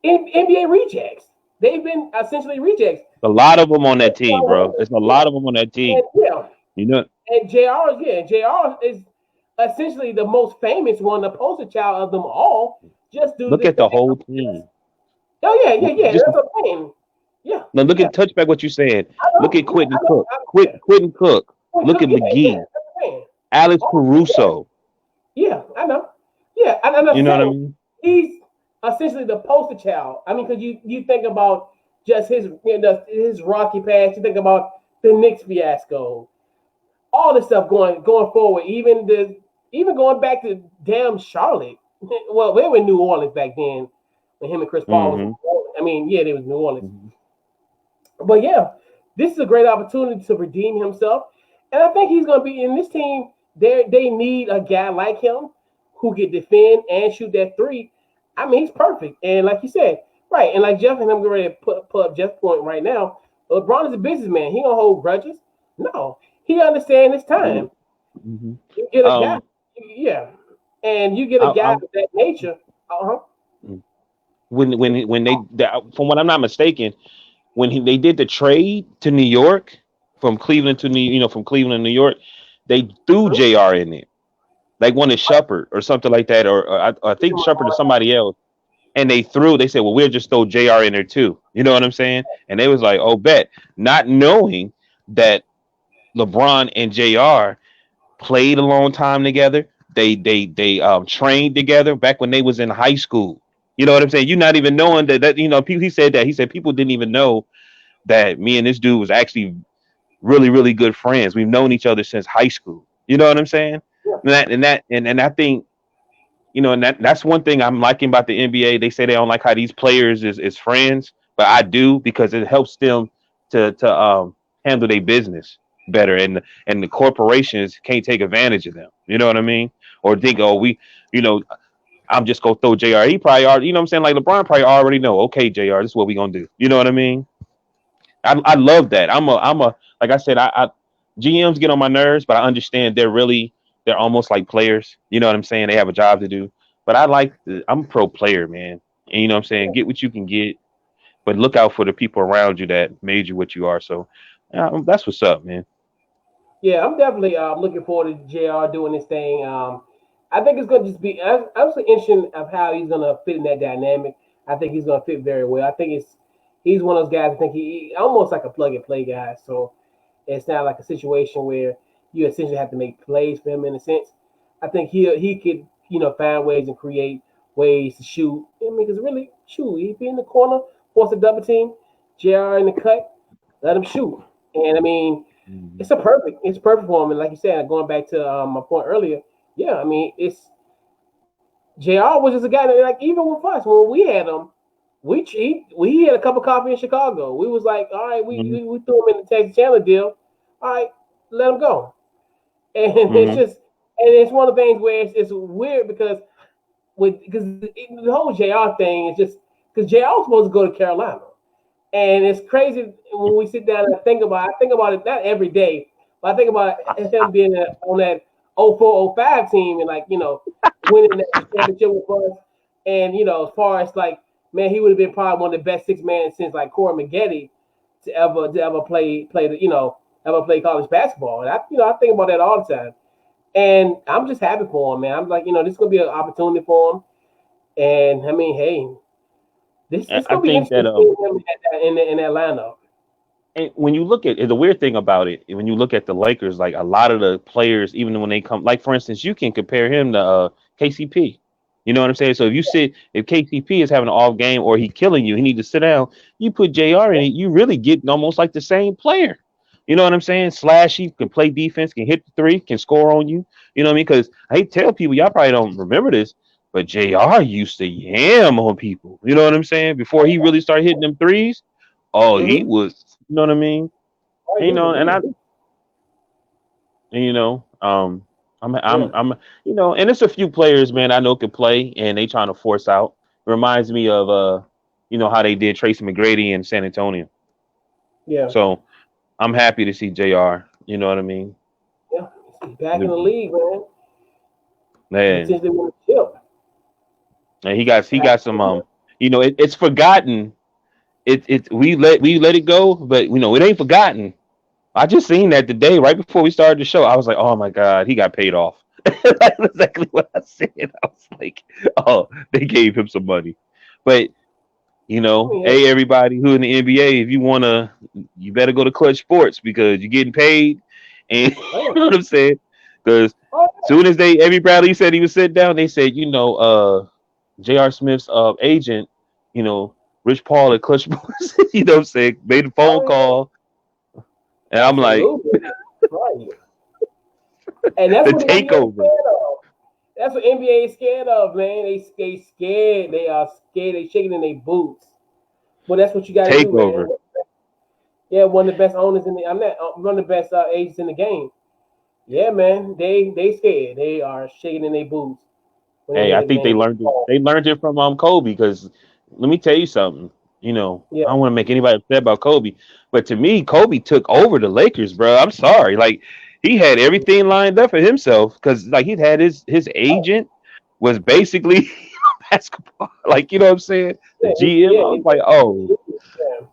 NBA rejects. They've been essentially rejects. A lot of them on that team, bro. There's a lot of them on that team. And, yeah. You know. And JR is essentially the most famous one, the poster child of them all, just due Look to at the whole team. Oh yeah. Just, That's what I'm saying. Yeah. now look at touchback what you said. Look at Quentin Cook. Yeah. Quentin Cook. Look at McGee. Alex Caruso. Yeah, I know. Yeah, and you know what I mean? He's essentially the poster child. I mean, because you think about just his rocky past. You think about the Knicks fiasco, all this stuff going forward, even going back to damn Charlotte. Well, they were in New Orleans back then when him and Chris Paul was. Mm-hmm. I mean, yeah, they was New Orleans. Mm-hmm. But yeah, this is a great opportunity to redeem himself, and I think he's going to be in this team. They need a guy like him who can defend and shoot that three. I mean, he's perfect, and like you said, right, and like Jeff and I'm ready to put up Jeff's point right now. LeBron is a businessman. He don't hold grudges. No, he understands his time. Mm-hmm. You get a guy, yeah, and you get a guy of that nature. When they, from what I'm not mistaken, when they did the trade to New York from Cleveland to from Cleveland to New York, they threw JR in it, like wanted Shepard or something like that, or I think Shepard or somebody else, and they said, well, we'll just throw JR in there too. You know what I'm saying? And they was like, oh, bet, not knowing that LeBron and JR played a long time together. They trained together back when they was in high school. You know what I'm saying? You're not even knowing that he said that. He said people didn't even know that me and this dude was actually really, really good friends. We've known each other since high school. You know what I'm saying? Yeah. And I think, and that's one thing I'm liking about the NBA. They say they don't like how these players is friends, but I do, because it helps them to handle their business better, and the corporations can't take advantage of them. You know what I mean? Or think, I'm just gonna throw JR. He probably already, what I'm saying? Like LeBron probably already know, okay, JR, this is what we gonna do. You know what I mean? I love that. I'm a like I said, I GMs get on my nerves, but I understand they're almost like players. You know what I'm saying? They have a job to do. But I'm a pro player, man. And you know what I'm saying? Get what you can get, but look out for the people around you that made you what you are. So that's what's up, man. Yeah, I'm definitely looking forward to JR doing this thing. I think it's going to just be absolutely interesting of how he's going to fit in that dynamic. I think he's going to fit very well. I think he's one of those guys. I think he almost like a plug and play guy. So it's not like a situation where you essentially have to make plays for him in a sense. I think he could find ways and create ways to shoot. I mean, because really shoot, he'd be in the corner, force a double team, JR in the cut, let him shoot. And I mean, it's perfect for him. And like you said, going back to my point earlier, yeah, I mean, it's JR was just a guy that, like, even with us when we had him, we had a cup of coffee in Chicago. We was like, all right, we threw him in the Texas Chandler deal. All right, let him go. And it's one of the things where it's weird because the whole JR thing is just because JR was supposed to go to Carolina. And it's crazy when we sit down and I think about it not every day, but I think about him being on that 04-05 team and winning that championship with us. And as far as like, man, he would have been probably one of the best six men since like Corey Maggette to ever play college basketball. And I think about that all the time. And I'm just happy for him, man. I'm like, this is gonna be an opportunity for him. And I mean, hey, this gonna be interesting in Atlanta. And when you look at the weird thing about it, when you look at the Lakers, like a lot of the players, even when they come, like for instance, you can compare him to KCP. You know what I'm saying? So if KCP is having an off game or he killing you, he need to sit down. You put JR in it, you really get almost like the same player. You know what I'm saying? Slashy, can play defense, can hit the three, can score on you. You know what I mean? Because I hate to tell people, y'all probably don't remember this, but JR used to yam on people. You know what I'm saying? Before he really started hitting them threes, he was. You know what I mean? And, I'm and it's a few players, man, I know can play, and they trying to force out. It reminds me of how they did Tracy McGrady in San Antonio. Yeah. So I'm happy to see JR. You know what I mean? Yeah, he's back in the league, man. Man. And he got some it's forgotten. We let it go, but it ain't forgotten. I just seen that today, right before we started the show. I was like, oh my God, he got paid off. That's exactly what I said. I was like, oh, they gave him some money. But hey, everybody who in the NBA, if you better go to Clutch Sports because you're getting paid. And you know what I'm saying? Because as soon as everybody said he was sitting down, they said, J.R. Smith's agent, Rich Paul at Clutch Sports, you know what I'm saying, made a phone call. And I'm like, Absolutely. Right. And that's the what the NBA is takeover. scared of. That's what NBA is scared of, man. They scared. They are scared. They shaking in their boots. But that's what you got to do, man. Takeover. Yeah, one of the best owners in the. I'm not one of the best agents in the game. Yeah, man. They scared. They are shaking in their boots when they Hey, hear I his think they name get learned it. called. They learned it from Kobe because let me tell you something. You know, Yeah. I don't want to make anybody upset about Kobe, but to me, Kobe took over the Lakers, bro. I'm sorry, like he had everything lined up for himself because like he had his agent was basically basketball, like you know what I'm saying, the Yeah. GM. Yeah. I was like, oh, Yeah.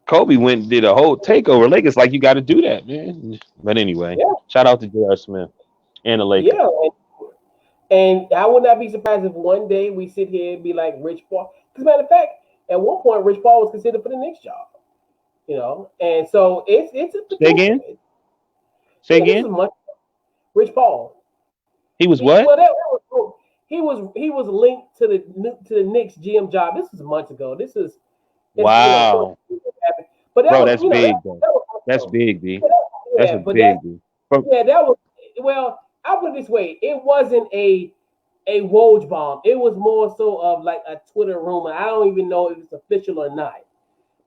Kobe went and did a whole takeover Lakers. Like you got to do that, man. But anyway, Yeah. shout out to J.R. Smith and the Lakers. Yeah. And I would not be surprised if one day we sit here and be like Rich Paul. Because matter of fact, at one point Rich Paul was considered for the next job. And so it's a Say again. potential. Say Yeah, this is again. much. Rich Paul. He was He what? well that was cool. He was linked to the Knicks GM job. This was months ago. This is it's of course Wow. it happened. But that Bro, was that's big, though. that was months That's ago. big, B. Yeah, That's yeah, a but that big B. From yeah, that was well, I put it this way. It wasn't a Woj bomb. It was more so of like a Twitter rumor. I don't even know if it's official or not.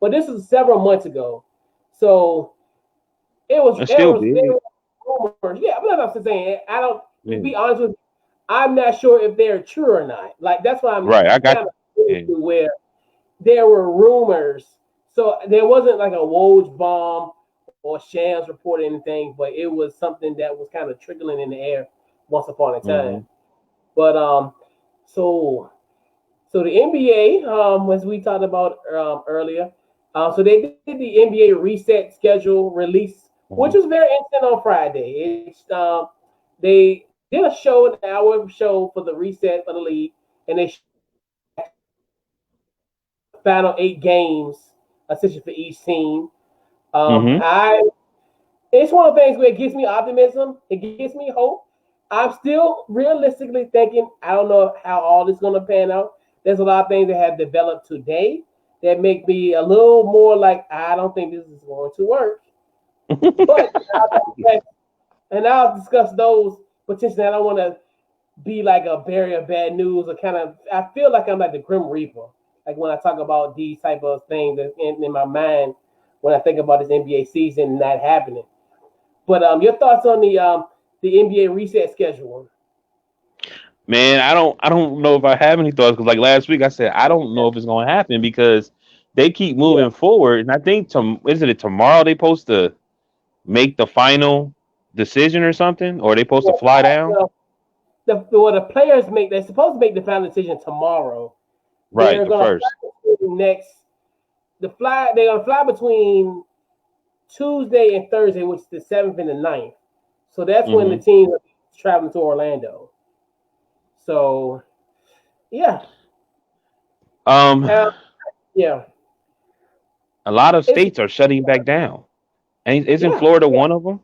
But this was several months ago. So it was that's it still was there big. were rumors. Yeah, but I'm just saying I don't to Yeah. be honest with you, I'm not sure if they're true or not. Like that's why I'm Right. I got kind of yeah. where there were rumors. So there wasn't like a Woj bomb or Shams report or anything, but it was something that was kind of trickling in the air once upon a time. Mm-hmm. But so so the NBA, as we talked about earlier, so they did the NBA reset schedule release, which Mm-hmm. was very interesting on Friday. They did a show, an hour show for the reset for the league, and they final 8 games, essentially for each team. Mm-hmm. I It's one of the things where it gives me optimism. It gives me hope. I'm still realistically thinking I don't know how all this is going to pan out. There's a lot of things that have developed today that make me a little more like I don't think this is going to work. But and I'll discuss those potentially. I don't want to be like a barrier of bad news or kind of. I feel like I'm like the Grim Reaper. Like when I talk about these type of things in my mind when I think about this NBA season not happening. But your thoughts on the NBA reset schedule? Man, I don't know if I have any thoughts because like last week I said I don't know if it's gonna happen because they keep Yeah, moving forward and I think isn't it tomorrow they supposed to make the final decision or something or they supposed to yeah. fly down? Well, the players make they're supposed to make the final decision tomorrow. Right, They're the gonna first. fly next. They're gonna fly between Tuesday and Thursday, which is the 7th and the 9th. So that's when the Mm-hmm. team is traveling to Orlando. So yeah, Um, uh, yeah, a lot of it's states are shutting back down. And isn't yeah. Florida one of them?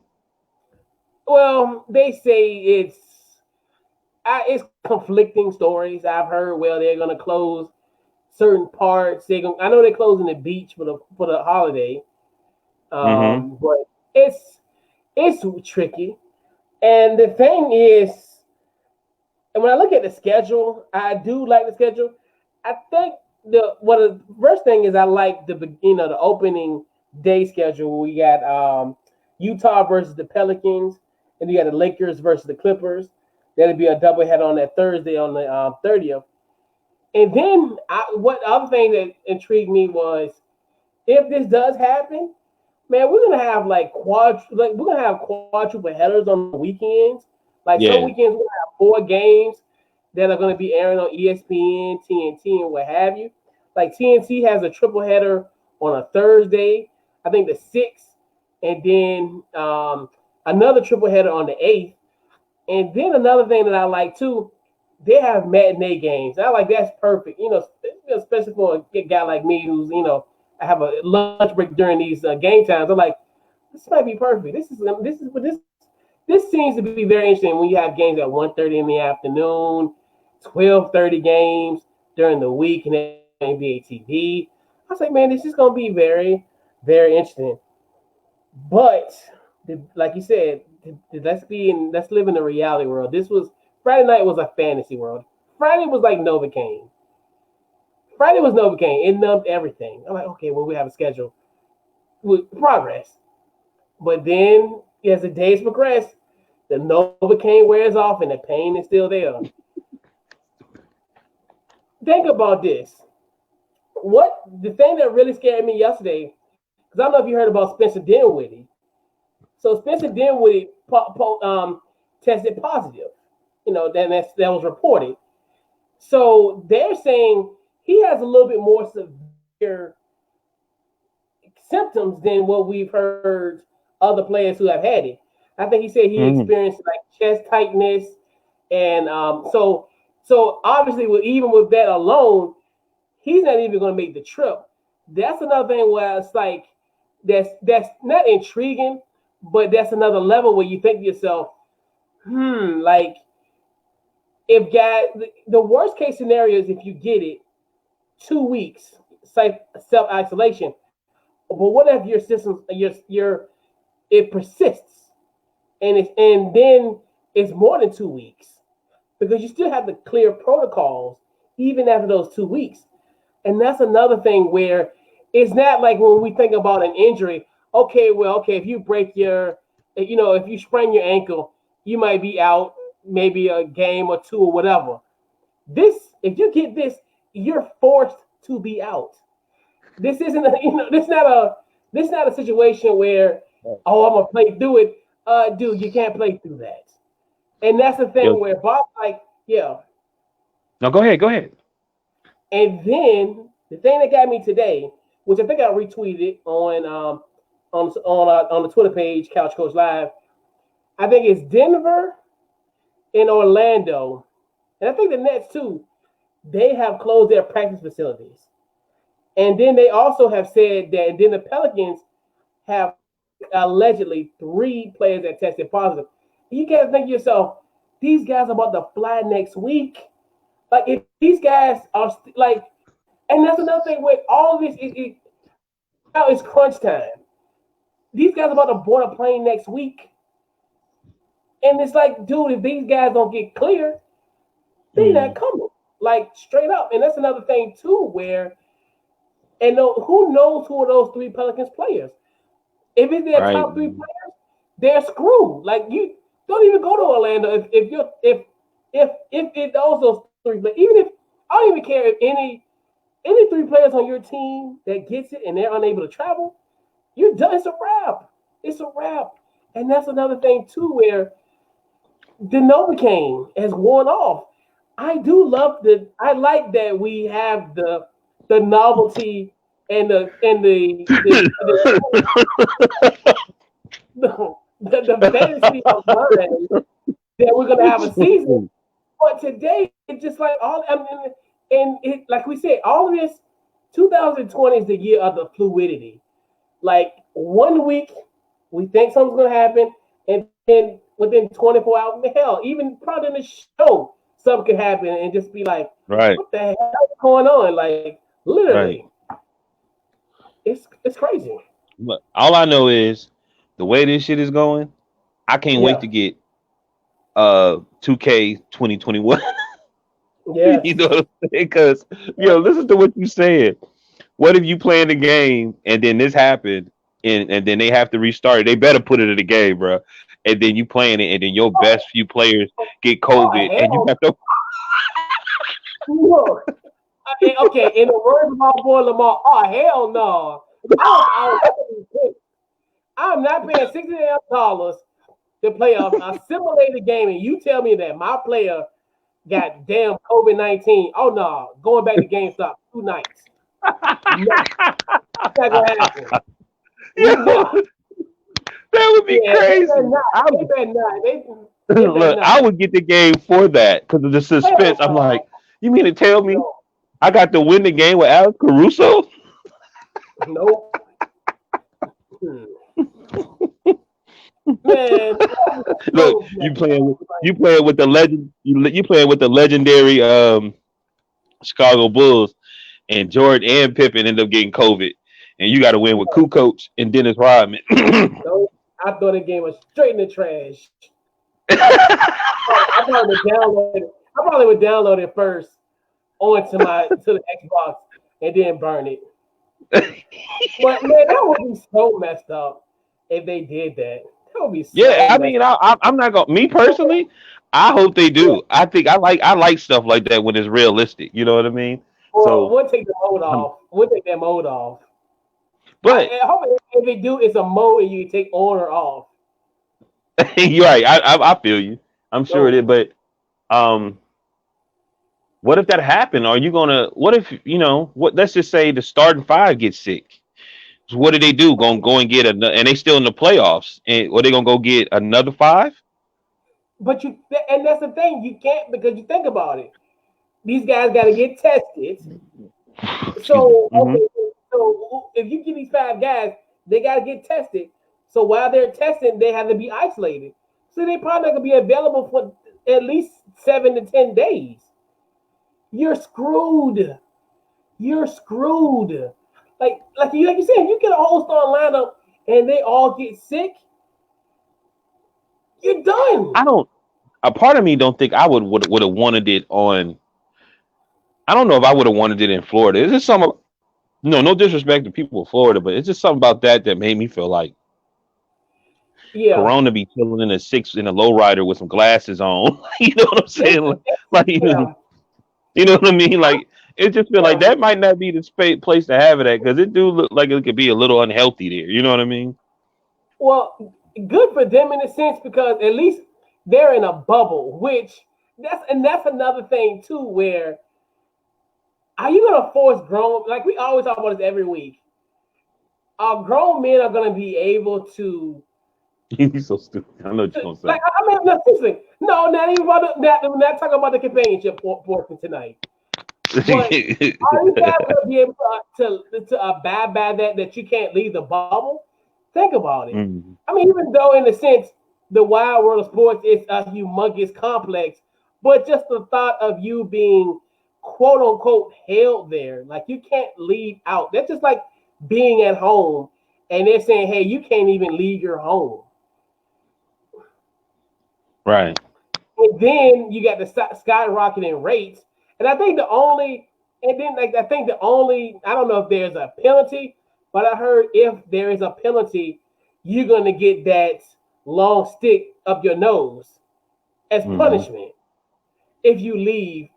Well, they say it's conflicting stories. I've heard well they're gonna close certain parts. I know they're closing the beach for the holiday, Mm-hmm. but it's tricky. And the thing is, and when I look at the schedule, I do like the schedule. I think the first thing is I like the opening day schedule. We got Utah versus the Pelicans, and you got the Lakers versus the Clippers. That'll be a doubleheader on that Thursday on the 30th. And then what other thing that intrigued me was if this does happen, man, we're gonna have quadruple headers on the weekends. Like some Yeah. weekends we're gonna have 4 games that are gonna be airing on ESPN, TNT, and what have you. Like TNT has a triple header on a Thursday, I think the 6th, and then another triple header on the 8th. And then another thing that I like too, they have matinee games. I like that's perfect. Especially for a guy like me who's I have a lunch break during these game times. I'm like, this might be perfect. This seems to be very interesting when you have games at 1:30 in the afternoon, 12:30 games during the week and NBA TV. I was like, man, this is gonna be very, very interesting. But like you said, let's live in the reality world. This was Friday night was a fantasy world. Friday was like Novocaine. Friday was Novocaine. It numbed everything. I'm like, okay, well, we have a schedule with progress. But then as the days progress, the Novocaine wears off and the pain is still there. Think about this. What the thing that really scared me yesterday, because I don't know if you heard about Spencer Dinwiddie. So Spencer Dinwiddie tested positive. That was reported. So they're saying he has a little bit more severe symptoms than what we've heard other players who have had it. I think he said he experienced like chest tightness, and so obviously even with that alone, he's not even going to make the trip. That's another thing where it's like that's not intriguing, but that's another level where you think to yourself, like if the worst case scenario is if you get it 2 weeks self isolation, but what if your system it persists and then it's more than 2 weeks because you still have to clear protocols even after those 2 weeks. And that's another thing where it's not like when we think about an injury, okay, if you if you sprain your ankle, you might be out maybe a game or two or whatever. If you get this, you're forced to be out. This isn't this not a situation where I'm gonna play through it. Dude, you can't play through that. And that's the thing where Bob's like, yeah. No, go ahead. And then the thing that got me today, which I think I retweeted on the Twitter page, Couch Coach Live, I think it's Denver and Orlando, and I think the Nets too. They have closed their practice facilities, and then they also have said that. And then the Pelicans have allegedly 3 players that tested positive. You gotta think to yourself, these guys are about to fly next week. Like if these guys are like, and that's another thing with all of this. Now it's crunch time. These guys are about to board a plane next week, and it's like, dude, if these guys don't get clear, they're not coming. Like straight up, and that's another thing too. Where, and who knows who are those 3 Pelicans players? If it's their top 3 players, they're screwed. Like you don't even go to Orlando if those 3 players. Even if I don't even care if any 3 players on your team that gets it and they're unable to travel, you're done. It's a wrap. It's a wrap. And that's another thing too, where the Novocaine has worn off. I like that we have the novelty and the fantasy of learning that we're gonna have a season. But today it's just like like we said, all of this 2020 is the year of the fluidity. Like 1 week we think something's gonna happen, and then within 24 hours, hell, even probably in the show, something could happen and just be like, what the hell is going on? Like literally. It's crazy. Look, all I know is the way this shit is going, I can't wait to get 2K 2021. Yeah. You know what I'm saying? Because listen to what you said. What if you playing the game and then this happened and then they have to restart it? They better put it in the game, bro. And then you playing it and then your best few players get COVID and you have to. Okay, in the words of my boy Lamar, hell no. I'm not paying $60 to play a simulated game, and you tell me that my player got damn COVID-19. Oh no, going back to GameStop 2 nights. That's not gonna happen. That would be crazy. Look, I would get the game for that because of the suspense. I'm like, you mean to tell me I got to win the game with Alex Caruso? Nope. Man, look, you playing with the legend. You playing with the legendary Chicago Bulls, and Jordan and Pippen end up getting COVID, and you got to win with Kukoc and Dennis Rodman. No, I thought the game was straight in the trash. I probably would download it first onto the Xbox and then burn it. But man, that would be so messed up if they did that. That would be so Yeah, I messed mean, up. I'm not gonna. Me personally, I hope they do. I think I like stuff like that when it's realistic. You know what I mean? Well, So, we'll take the mode um, off. We'll take that mode off. but I hope if they do, it's a mode and you can take on or off. you're right. I feel you. I'm sure it is. So, But um, what if that happened? Are you gonna? What if what? Let's just say the starting five gets sick. So what do they do? Gonna go and get and they still in the playoffs? And what they gonna go get another five? but and that's the thing. You can't because you think about it. These guys got to get tested. Excuse me. So okay, so if you give these five guys, they got to get tested. So while they're testing, they have to be isolated. So they probably not gonna be available for at least 7 to 10 days. You're screwed. You're screwed. Like you said, you get a whole starting lineup and they all get sick. You're done. I don't. A part of me don't think I would have wanted it on. I don't know if I would have wanted it in Florida. It's just some. No disrespect to people in Florida, but it's just something about that made me feel like Yeah. Corona be chilling in a lowrider with some glasses on. You know what I'm saying? Like Yeah. you know what I mean? Like it just feel like Yeah. that might not be the place to have it at because it do look like it could be a little unhealthy there. You know what I mean? Well, good for them in a sense because at least they're in a bubble, which that's another thing too. Where are you gonna force grown? Like we always talk about this every week. Our grown men are gonna be able to He's so stupid. I know what you're gonna say. like. I mean, no, seriously, no, not even about we're not talking about the companionship portion tonight. But are you guys gonna be able to abide by that you can't leave the bubble? Think about it. Mhm. I mean, even though in a sense the wild world of sports is a humongous complex, but just the thought of you being quote unquote held there, like you can't leave out. That's just like being at home and they're saying, hey, you can't even leave your home. Right. And then you got the skyrocketing rates. And I think I don't know if there's a penalty, but I heard if there is a penalty, you're gonna get that long stick up your nose as Mm-hmm. punishment if you leave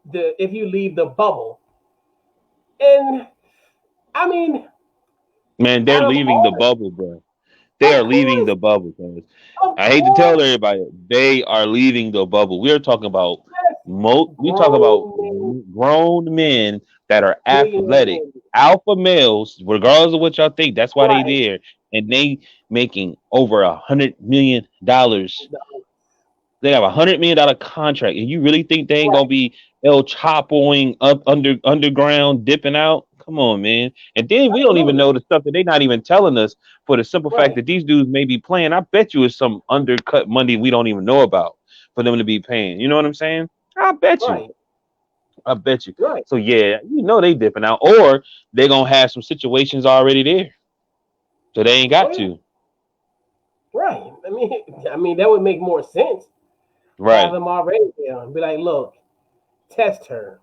the bubble. And I mean, Man, they're out of leaving the all, bubble, bro. They of are leaving course, the bubble, guys. of I hate to tell course, everybody, they are leaving the bubble. We are talking about yes, we talk about grown men, grown men that are billionaires, athletic, alpha males, regardless of what y'all think. That's why they right? there, and they making over $100 million. They have $100 million contract, and you really think they ain't gonna Right, be El Chapoing up underground, dipping out? Come on, man. And then we don't even absolutely, know the stuff that they not even telling us for the simple fact right, that these dudes may be playing. I bet you it's some undercut money we don't even know about for them to be paying. You know what I'm saying? I bet you. right, I bet you. right. So yeah, they dipping out, or they gonna have some situations already there, so they ain't Oh got yeah, to. right. I mean that would make more sense. Have Right. them already there and be like, look, test her.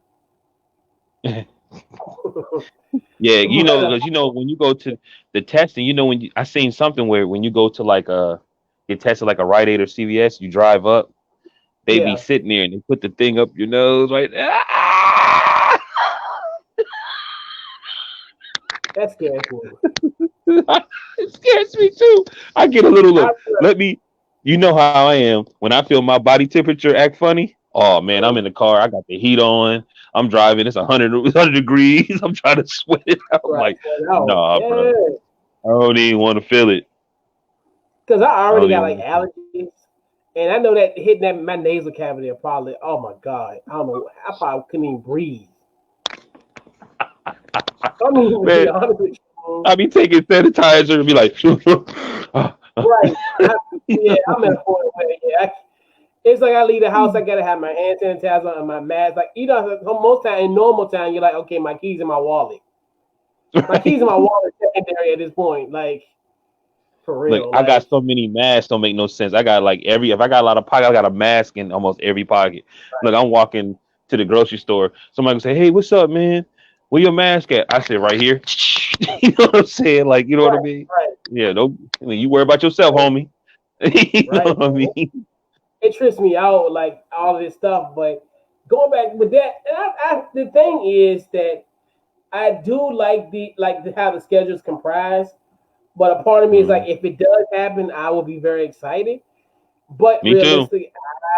Yeah, but because when you go to the testing, I seen something where when you go to like get tested like a Rite Aid or CVS, you drive up, they be yeah, sitting there and they put the thing up your nose, right? Ah! that scares me. It scares me too. I get a little I, look. Let me, you know how I am when I feel my body temperature act funny. Oh man, I'm in the car. I got the heat on. I'm driving. It's 100 degrees. I'm trying to sweat it out. I'm right, like, no, nah, yeah, bro. I don't even want to feel it. because I I already don't got even like want to feel it. allergies, and I know that hitting that my nasal cavity are probably. Oh my god, I don't know. I probably couldn't even breathe. I mean, to be Man, honest with you, I be taking sanitizer and be like, right? Yeah, I'm at a point where it's like I leave the house, I gotta have my hand sanitizer and my mask. Like most time in normal time, you're like, okay, my keys in my wallet. Like he's my water secondary at this point. Like for Look, real. I got Like so many masks, don't make no sense. I got like if I got a lot of pocket, I got a mask in almost every pocket. Look, I'm walking to the grocery store. Somebody can say, "Hey, what's up, man? Where your mask at?" I said, "Right here." You know what I'm saying? Like, you know what I right, mean? right, Yeah, don't. I mean, you worry about yourself, right, homie. You know right. what I mean? It trips me out like all of this stuff. But going back with that, and the thing is that I do like to have the schedules comprised. But a part of me is like, Mhm. if it does happen, I will be very excited. But Me too. realistically,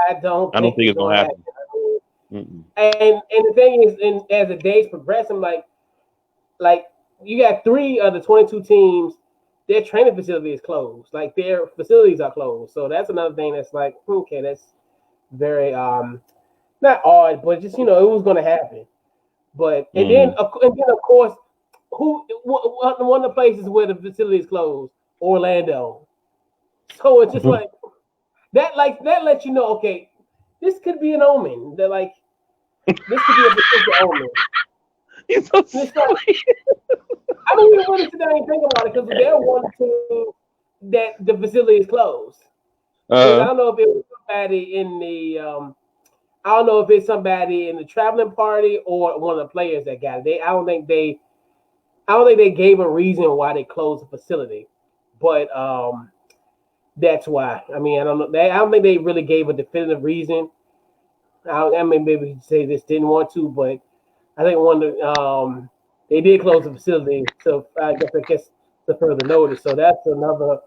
I don't I don't think think it's it's gonna going to happen. happen. I mean, Mm-mm. and the thing is, as the days progress, I'm like you got 3 of the 22 teams, their training facility is closed. Like their facilities are closed. So that's another thing that's like, okay, that's very not odd, but just it was going to happen. But Mhm. and then of course, one of the places where the facility is closed, Orlando. So it's just like that lets you know, okay, this could be an omen. That like this could be a potential omen. He's so And it's like silly. I don't even really sit down and think about it because they're one to that the facility is closed. Because I Uh, don't know if it was somebody in the I don't know if it's somebody in the traveling party or one of the players that got it. I don't think they gave a reason why they closed the facility, but that's why. I mean, I don't know. I don't think they really gave a definitive reason. I mean, maybe you say this didn't want to, but I think they did close the facility. So I guess the further notice. So that's another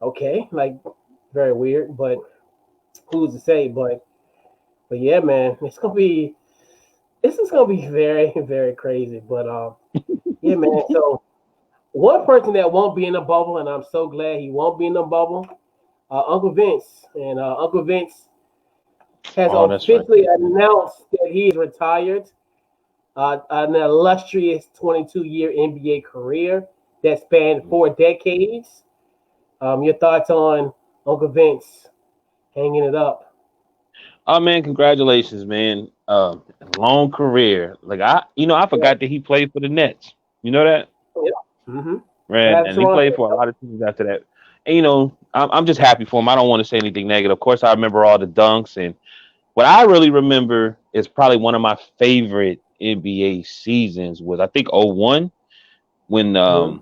okay, like very weird, but who's to say? But yeah, man, this is gonna be very very crazy. But yeah, man. So one person that won't be in the bubble, and I'm so glad he won't be in the bubble, Uncle Vince, and Uncle Vince has oh, that's right. officially announced that he is retired. An illustrious 22-year NBA career that spanned 4 decades. Your thoughts on Uncle Vince hanging it up? Oh man, congratulations, man. Long career. Like I Yeah, forgot that he played for the Nets. You know that, yeah. Mm-hmm. right? That's And he Toronto. played for a lot of teams after that. And I'm just happy for him. I don't want to say anything negative. Of course, I remember all the dunks, and what I really remember is probably one of my favorite NBA seasons was I think '01 when Mm-hmm.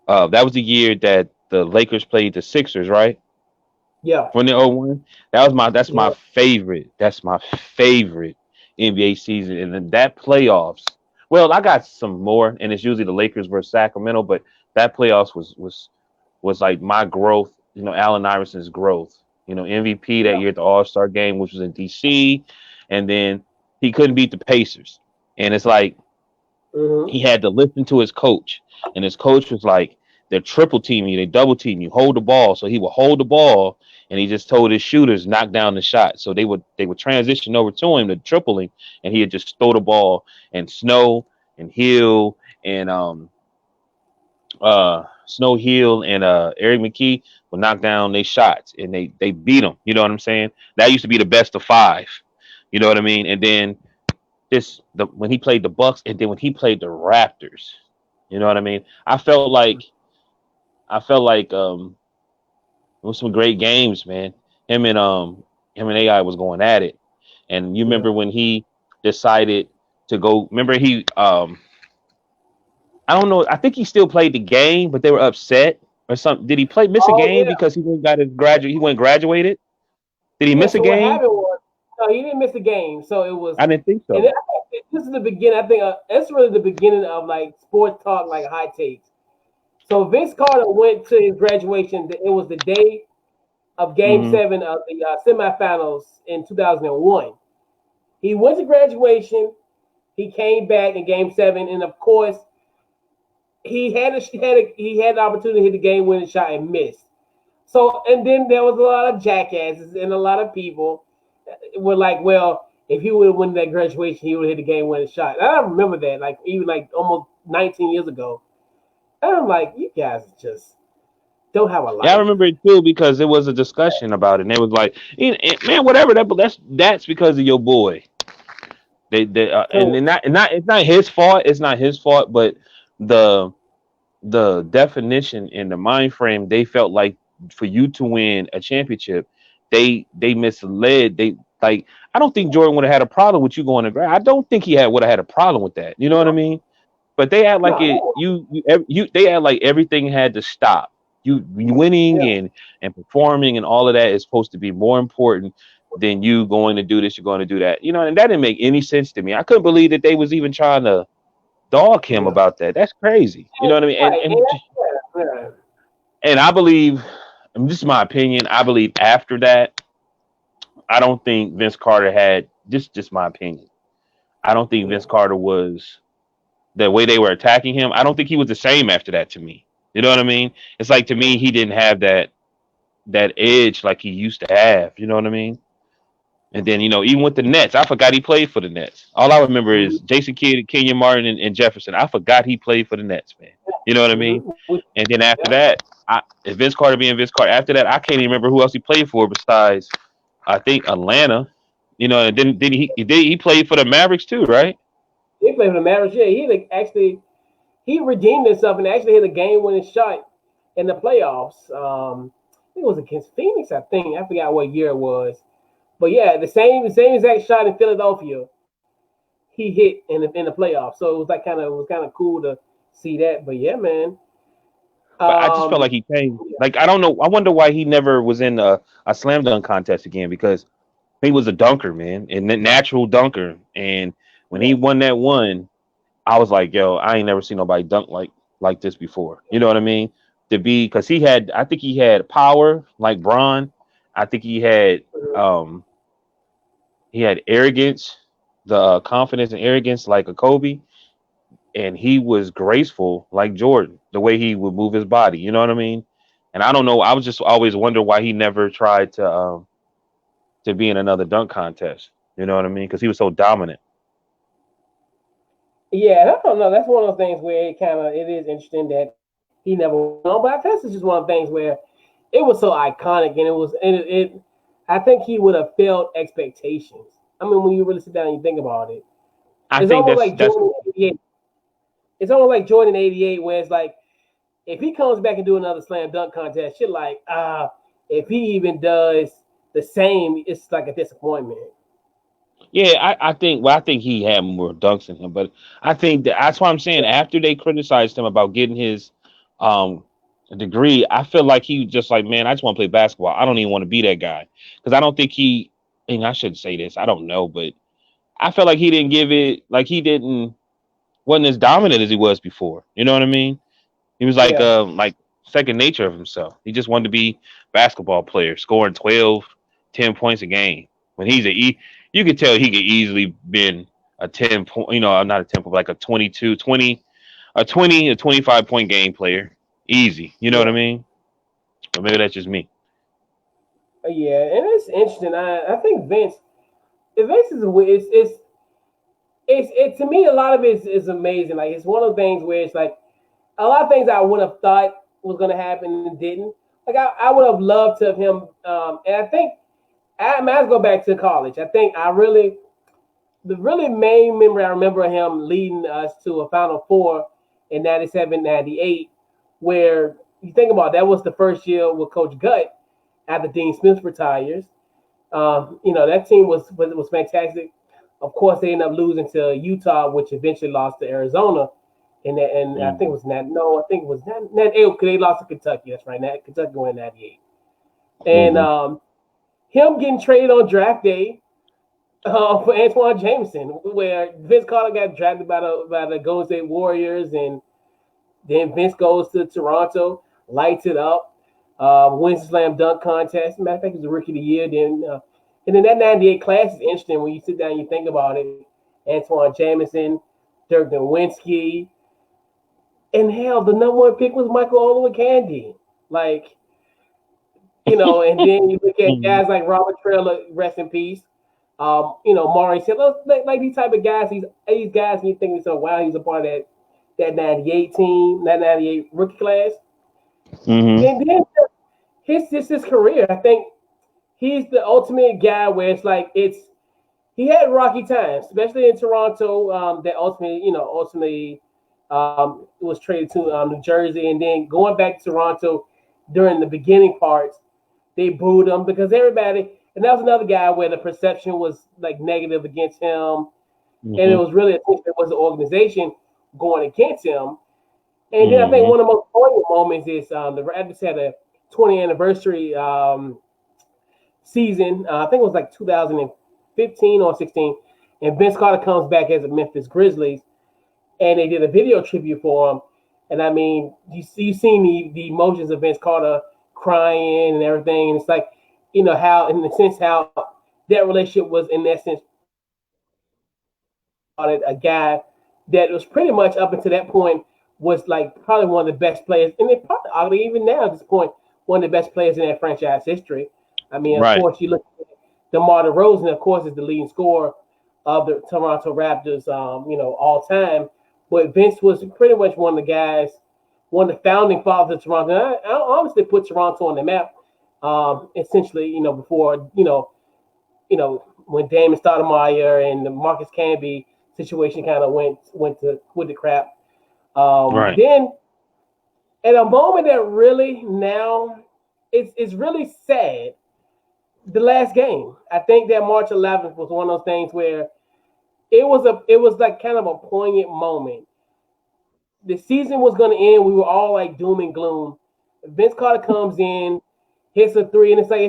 that was the year that the Lakers played the Sixers, right? Yeah, When the '01, that's my yeah. favorite. That's my favorite NBA season. And then that playoffs. Well, I got some more, and it's usually the Lakers versus Sacramento, but that playoffs was like my growth. Allen Iverson's growth. MVP that Yeah. year at the All-Star game, which was in DC, and then he couldn't beat the Pacers, and it's like Mm-hmm. he had to listen to his coach, and his coach was like, "They're triple teaming you, they double team you, hold the ball." So he would hold the ball, and he just told his shooters knock down the shot. So they would transition over to him to tripling, and he'd just throw the ball, and Hill and Snow Hill and Eric McKee would knock down their shots, and they beat them. You know what I'm saying? That used to be the best of five. You know what I mean? And then when he played the Bucks, and then when he played the Raptors, you know what I mean. I felt like it was some great games, man. Him and AI was going at it, and you Yeah. remember when he decided to go. Remember I don't know. I think he still played the game, but they were upset or something. Did he miss a Oh game yeah, because he went got his graduate? He went graduated. Did he yeah. miss a So what game? happened was, no, he didn't miss the game. So it was, I didn't think and so. this is the beginning. I think that's really the beginning of like sports talk, like high takes. So Vince Carter went to his graduation. It was the day of Game Hmm. 7 of the semifinals in 2001. He went to graduation. He came back in Game 7, and of course, he had the opportunity to hit the game winning shot and missed. So, and then there was a lot of jackasses and a lot of people were like, well, if he would have won that graduation, he would have hit the game winning shot. And I remember that, like even like almost 19 years ago. And I'm like, you guys just don't have a Yeah, I life. remember it too because there was a discussion about it, and it was like, man, whatever that, but that's because of your boy. And So not it's not his fault. It's not his fault, but the definition and the mind frame, they felt like for you to win a championship, they misled. They like I don't think Jordan would have had a problem with you going to grad. I don't think he would have had a problem with that. You know what I mean? But they act like it. No, They act like everything had to stop. You winning yeah, and performing and all of that is supposed to be more important than you going to do this. You're going to do that. You know, and that didn't make any sense to me. I couldn't believe that they was even trying to dog him yeah. about that. That's crazy. You know what I mean? Right, yeah. And I believe, I mean, this is my opinion. I believe after that, I don't think Vince Carter had just my opinion. I don't think Yeah. Vince Carter was the way they were attacking him. I don't think he was the same after that to me. You know what I mean? It's like to me he didn't have that edge like he used to have. You know what I mean? And then even with the Nets, I forgot he played for the Nets. All I remember Mm-hmm. is Jason Kidd, Kenyon Martin, and Jefferson. I forgot he played for the Nets, man. You know what I mean? Mm-hmm. And then after Yeah. that, if Vince Carter being Vince Carter, after that, I can't even remember who else he played for besides I think Atlanta. And then he played for the Mavericks too, right? He played for the Mavericks. Yeah, actually he redeemed himself and actually hit a game-winning shot in the playoffs. I think it was against Phoenix. I think I forgot what year it was, but yeah, the same exact shot in Philadelphia he hit in the playoffs. So it was kind of cool to see that. But yeah, man. But I just felt Um, like he came. Like I don't know. I wonder why he never was in a slam dunk contest again because he was a dunker, man, and a natural dunker. And when yeah, he won that one, I was like, yo, I ain't never seen nobody dunk like this before. You know what I mean? To be because I think he had power like Braun. I think um he had arrogance, the confidence and arrogance like a Kobe, and he was graceful like Jordan, the way he would move his body. You know what I mean? And I don't know. I was just always wonder why he never tried to be in another dunk contest. You know what I mean? Because he was so dominant. yeah. I don't know. That's one of those things where it is interesting that he never won. But I guess it's just one of the things where it was so iconic, and it. I think he would have failed expectations. I mean, when you really sit down and you think about it, I it's think almost that's like that's Jordan '88. It's almost like Jordan '88, where it's like if he comes back and do another slam dunk contest, shit like if he even does the same, it's like a disappointment. yeah. I think he had more dunks in him, but I think that's why I'm saying after they criticized him about getting his um degree, I feel like he was just like, man, I just want to play basketball. I don't even want to be that guy because I don't think he. And I shouldn't say this. I don't know, but I felt like he didn't give it like he didn't wasn't as dominant as he was before. You know what I mean? He was Yeah, like second nature of himself. He just wanted to be basketball player, scoring 12, 10 points a game. When you could tell he could easily been a 10 point, not a 10 point, like a 22, 20, a 20, a 25 point game player. Easy. You know what yeah, I mean? But maybe that's just me. yeah, and it's interesting. I think Vince is a it's to me a lot of it is amazing. Like it's one of the things where it's like a lot of things I would have thought was going to happen and didn't. Like I would have loved to have him. And I think I might as go back to college. I think the really main memory I remember of him leading us to a Final Four in 97, 98, where you think about it, that was the first year with Coach Gut after Dean Smith retires. That team was fantastic. Of course, they ended up losing to Utah, which eventually lost to Arizona. And I think it Mm-hmm. was not. No, I think it was not. They lost to Kentucky. That's right. Kentucky won in '98. And Mm-hmm. him getting traded on draft day for Antoine Jameson, where Vince Carter got drafted by the Golden State Warriors, and then Vince goes to Toronto, lights it up, wins the slam dunk contest. Matter of fact, he's the rookie of the year. And then that '98 class is interesting when you sit down and you think about it. Antoine Jameson, Dirk Nowitzki, and hell, the number one pick was Michael Olowokandi. Like, and then you look at Mm-hmm. guys like Robert Trella, rest in peace. Maury said, like these type of guys, these guys, and you think so, wow, he's a part of that '98 team, that '98 rookie class. Mm-hmm. And then his career. I think he's the ultimate guy where it's like he had rocky times, especially in Toronto. That ultimately was traded to New Jersey, and then going back to Toronto during the beginning parts, they booed him because everybody, and that was another guy where the perception was like negative against him, and it Mm-hmm. was really, I think it was the organization going against him. And then I think Mm-hmm. one of the most poignant moments is the Raptors had a 20th anniversary season. I think it was like 2015 or 16, and Vince Carter comes back as a Memphis Grizzlies, and they did a video tribute for him. And I mean, you seen the emotions of Vince Carter crying and everything, and it's like, how in the sense how that relationship was in essence a guy that was pretty much up until that point was like probably one of the best players, and they probably even now at this point one of the best players in that franchise history. I mean, of Right. course, you look at DeMar DeRozan, of course, is the leading scorer of the Toronto Raptors, all time. But Vince was pretty much one of the guys, one of the founding fathers of Toronto. And I honestly put Toronto on the map, essentially, before, when Damon Stoudemire and the Marcus Camby situation kind of went to with the crap. Right. Then at a moment that really now it's really sad. The last game, I think that March 11th was one of those things where it was like kind of a poignant moment. The season was going to end. We were all like doom and gloom. Vince Carter comes in, hits a three, and it's like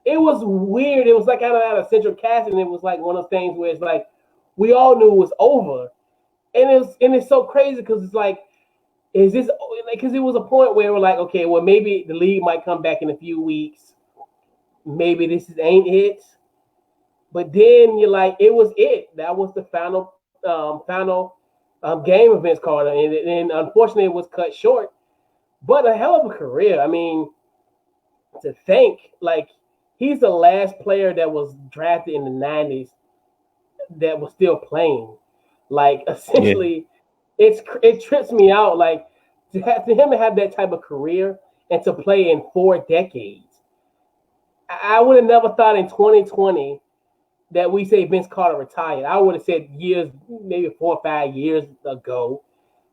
it was weird. It was like kind of out of central casting. It was like one of those things where it's like we all knew it was over, and it's so crazy because it's like, is this like, because it was a point where we're like, okay, well maybe the league might come back in a few weeks. Maybe this ain't it. But then you're like, it was it. That was the final game of Vince Carter, and unfortunately, it was cut short. But a hell of a career. I mean, to think like he's the last player that was drafted in the '90s that was still playing. Like Yeah. essentially, it trips me out. Like to him to have that type of career and to play in 4 decades. I would have never thought in 2020 that we say Vince Carter retired. I would have said years, maybe 4 or 5 years ago.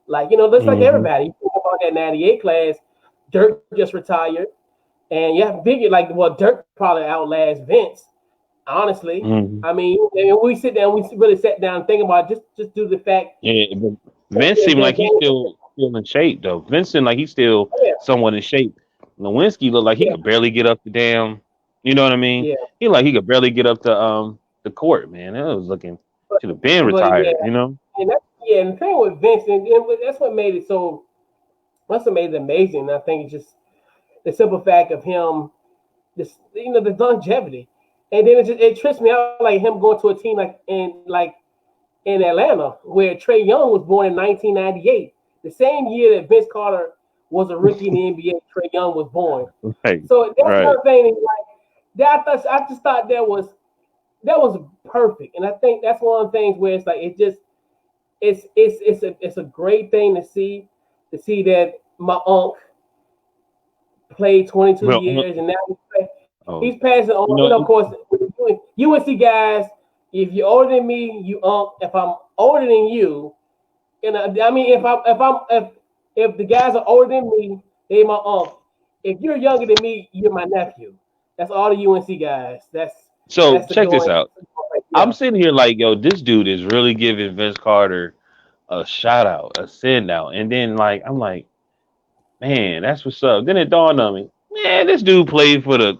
Like, that's like Mm-hmm. everybody. You think about that 98 class, Dirk just retired. And you have to figure, like, well, Dirk probably outlasts Vince, honestly. Mm-hmm. I mean, and we sit down, we really sat down and think about it, just due to the fact Yeah, but that Vince seemed like he's game. still in shape though. Vince seemed like he's still Yeah, somewhat in shape. Lewinsky looked like he yeah, could barely get up the damn. You know what I mean? yeah. He could barely get up the court. Man, it was looking But, should have been but yeah, retired. You know? and the thing with Vince, and that's what made it so, that's what made it amazing. I think it's just the simple fact of him, the longevity. And then it trips me out like him going to a team in Atlanta where Trae Young was born in 1998, the same year that Vince Carter was a rookie in the NBA. Trae Young was born. Right, So that's right. another thing. Like that, I just thought that was perfect, and I think that's one of the things where it's like it's a great thing to see that my uncle played 22 Well, years, and now oh, he's passing on. you know, Of course, UNC guys, if you're older than me, you if I'm older than you, I mean, if the guys are older than me, they my uncle. If you're younger than me, you're my nephew. That's all the UNC guys. so That's the check this going. out. I'm Yeah. sitting here like, yo, this dude is really giving Vince Carter a shout out, a send out, and then like I'm like, man, that's what's up. Then it dawned on me, man, this dude played for the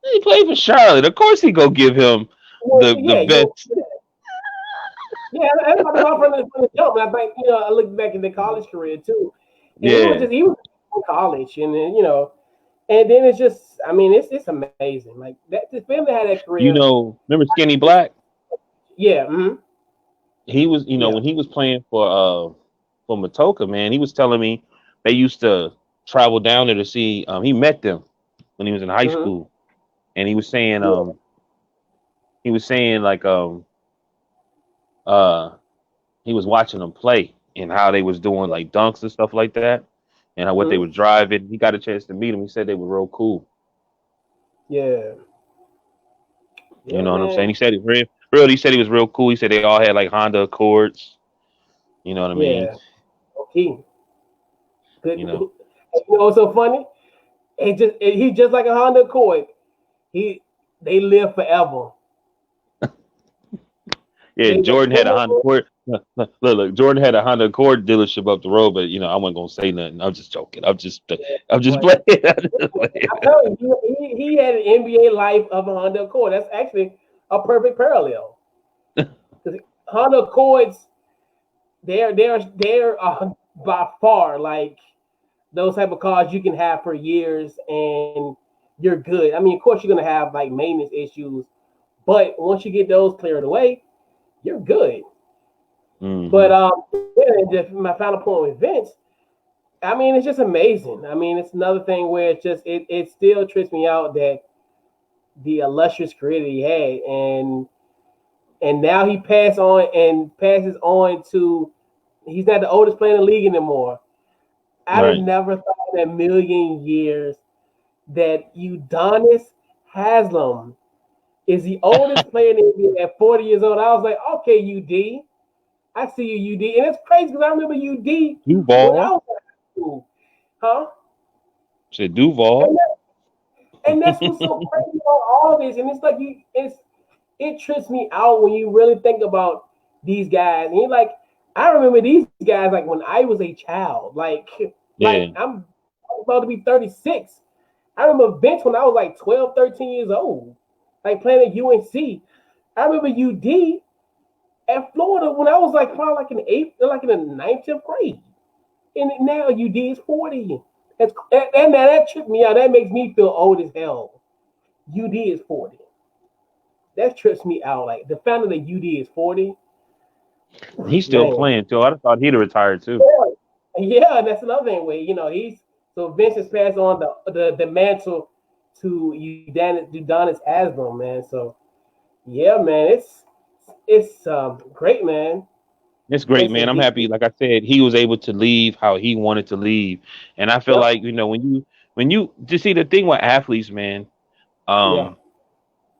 he played for Charlotte. Of course he go give him the Yeah, best. yeah. Everybody off from the jump. And I think I look back at the college career too, and Yeah. he was in college, and then and then it's just, I mean, it's amazing. Like that, the family had that You career. know, remember Skinny It's, Black? yeah, He was, yeah, when he was playing for Matoka, man, he was telling me they used to travel down there to see he met them when he was in high hmm school. And yeah, he was saying like uh he was watching them play and how they was doing like dunks and stuff like that and how what they hmm were driving. He got a chance to meet them. He said they were real cool. yeah, You yeah, know what I'm saying? man. He said it real he said he was real cool. He said they all had like Honda Accords. You know what I mean? Yeah. Okay. Good. You know. You know what's so funny? He's just like a Honda Accord. He they live forever. Yeah, They Jordan had a Honda live. Accord. Look, Jordan had a Honda Accord dealership up the road, but I wasn't gonna say nothing. I'm just joking. I'm just But playing. I'm just playing. I tell you, he had an NBA life of a Honda Accord. That's actually a perfect parallel. Because Honda Accords, they're by far like those type of cars you can have for years and you're good. I mean, of course, you're gonna have like maintenance issues, but once you get those cleared away, you're good. But Hmm. yeah, and just my final point with Vince, I mean, it's just amazing. I mean, it's another thing where it still trips me out that the illustrious career that he had, and now he passes on to he's not the oldest player in the league anymore. I'd have Right. never thought in a million years that Udonis Haslam is the oldest player in the NBA at 40 years old. I was like, okay, UD, I see you, UD, and it's crazy because I remember UD when I Duval. was in school, huh? Said And Duval. that's what's so crazy about all this. And it's like it trips me out when you really think about these guys. And you're like, I remember these guys like when I was a child. Like Yeah. I'm about to be 36. I remember Vince when I was like 12, 13 years old, like playing at UNC. I remember UD at Florida when I was like probably like in eighth, like in the ninth, 10th grade. And now UD is 40. That tripped me out. That makes me feel old as hell. UD is 40. That trips me out. Like the fact that UD is 40, He's still man. playing too. I thought he'd have retired too. Yeah, yeah, and that's another thing where he's so Vince has passed on the mantle to Udonis Haslam, man. So yeah, man, it's great, man. It's great, Yes, man. I'm indeed. happy. Like I said, he was able to leave how he wanted to leave, and I feel Yep. like when you just see the thing with athletes, man. Yeah. Um,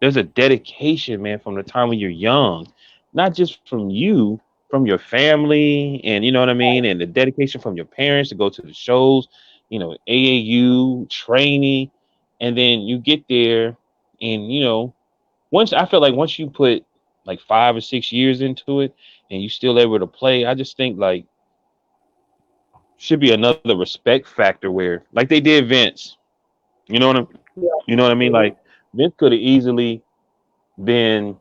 there's a dedication, man, from the time when you're young, not just from you, from your family, and you know what I mean, and the dedication from your parents to go to the shows, AAU training, and then you get there, and once you put like 5 or 6 years into it, and you still able to play, I just think like should be another respect factor where like they did Vince, you know what I, Yeah. you know what I mean, Mm-hmm. like Vince could have easily been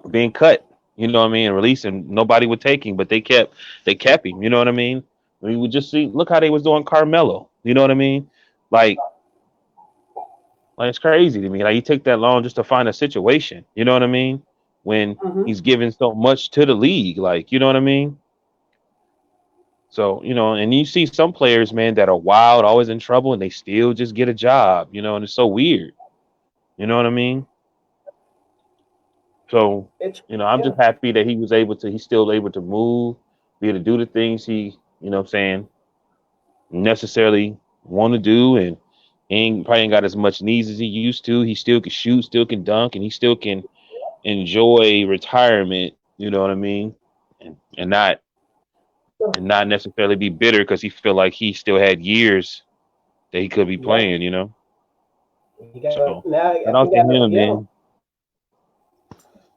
being cut, you know what I mean, and released, and nobody would take him, but they kept him, you know what I mean. We would just see, look how they was doing Carmelo, you know what I mean, like it's crazy to me. Like he took that long just to find a situation, you know what I mean, when Mm-hmm. he's giving so much to the league, like you know what I mean. So and you see some players, man, that are wild, always in trouble, and they still just get a job, and it's so weird, you know what I mean. So, It's I'm yeah. just happy that he's still able to move, be able to do the things he, what I'm saying, necessarily want to do. And probably ain't got as much needs as he used to. He still can shoot, still can dunk, and he still can enjoy retirement, you know what I mean? And not necessarily be bitter because he feel like he still had years that he could be Yep. playing. He got So now. shout I out think to got a him, yeah, man.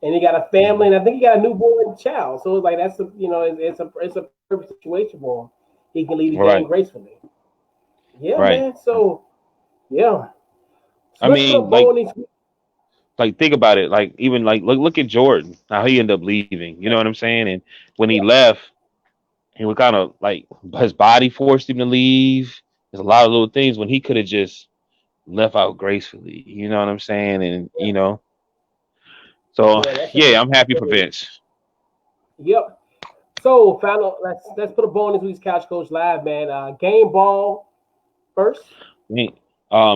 and he got a family, and I think he got a newborn child. So it's like it's a perfect situation for him. He can leave the game Right, gracefully. Yeah, right. man. So yeah. So I let's put a mean, bow like on these. think about it, like even like look at Jordan, how he ended up leaving, you know what I'm saying? And when he left, he was kind of like his body forced him to leave. There's a lot of little things when he could have just left out gracefully, you know what I'm saying? And so Yeah, that's yeah, a I'm happy for Vince. yep. So final. Let's put a bow on this week's Couch Coach Live, man. Game ball first.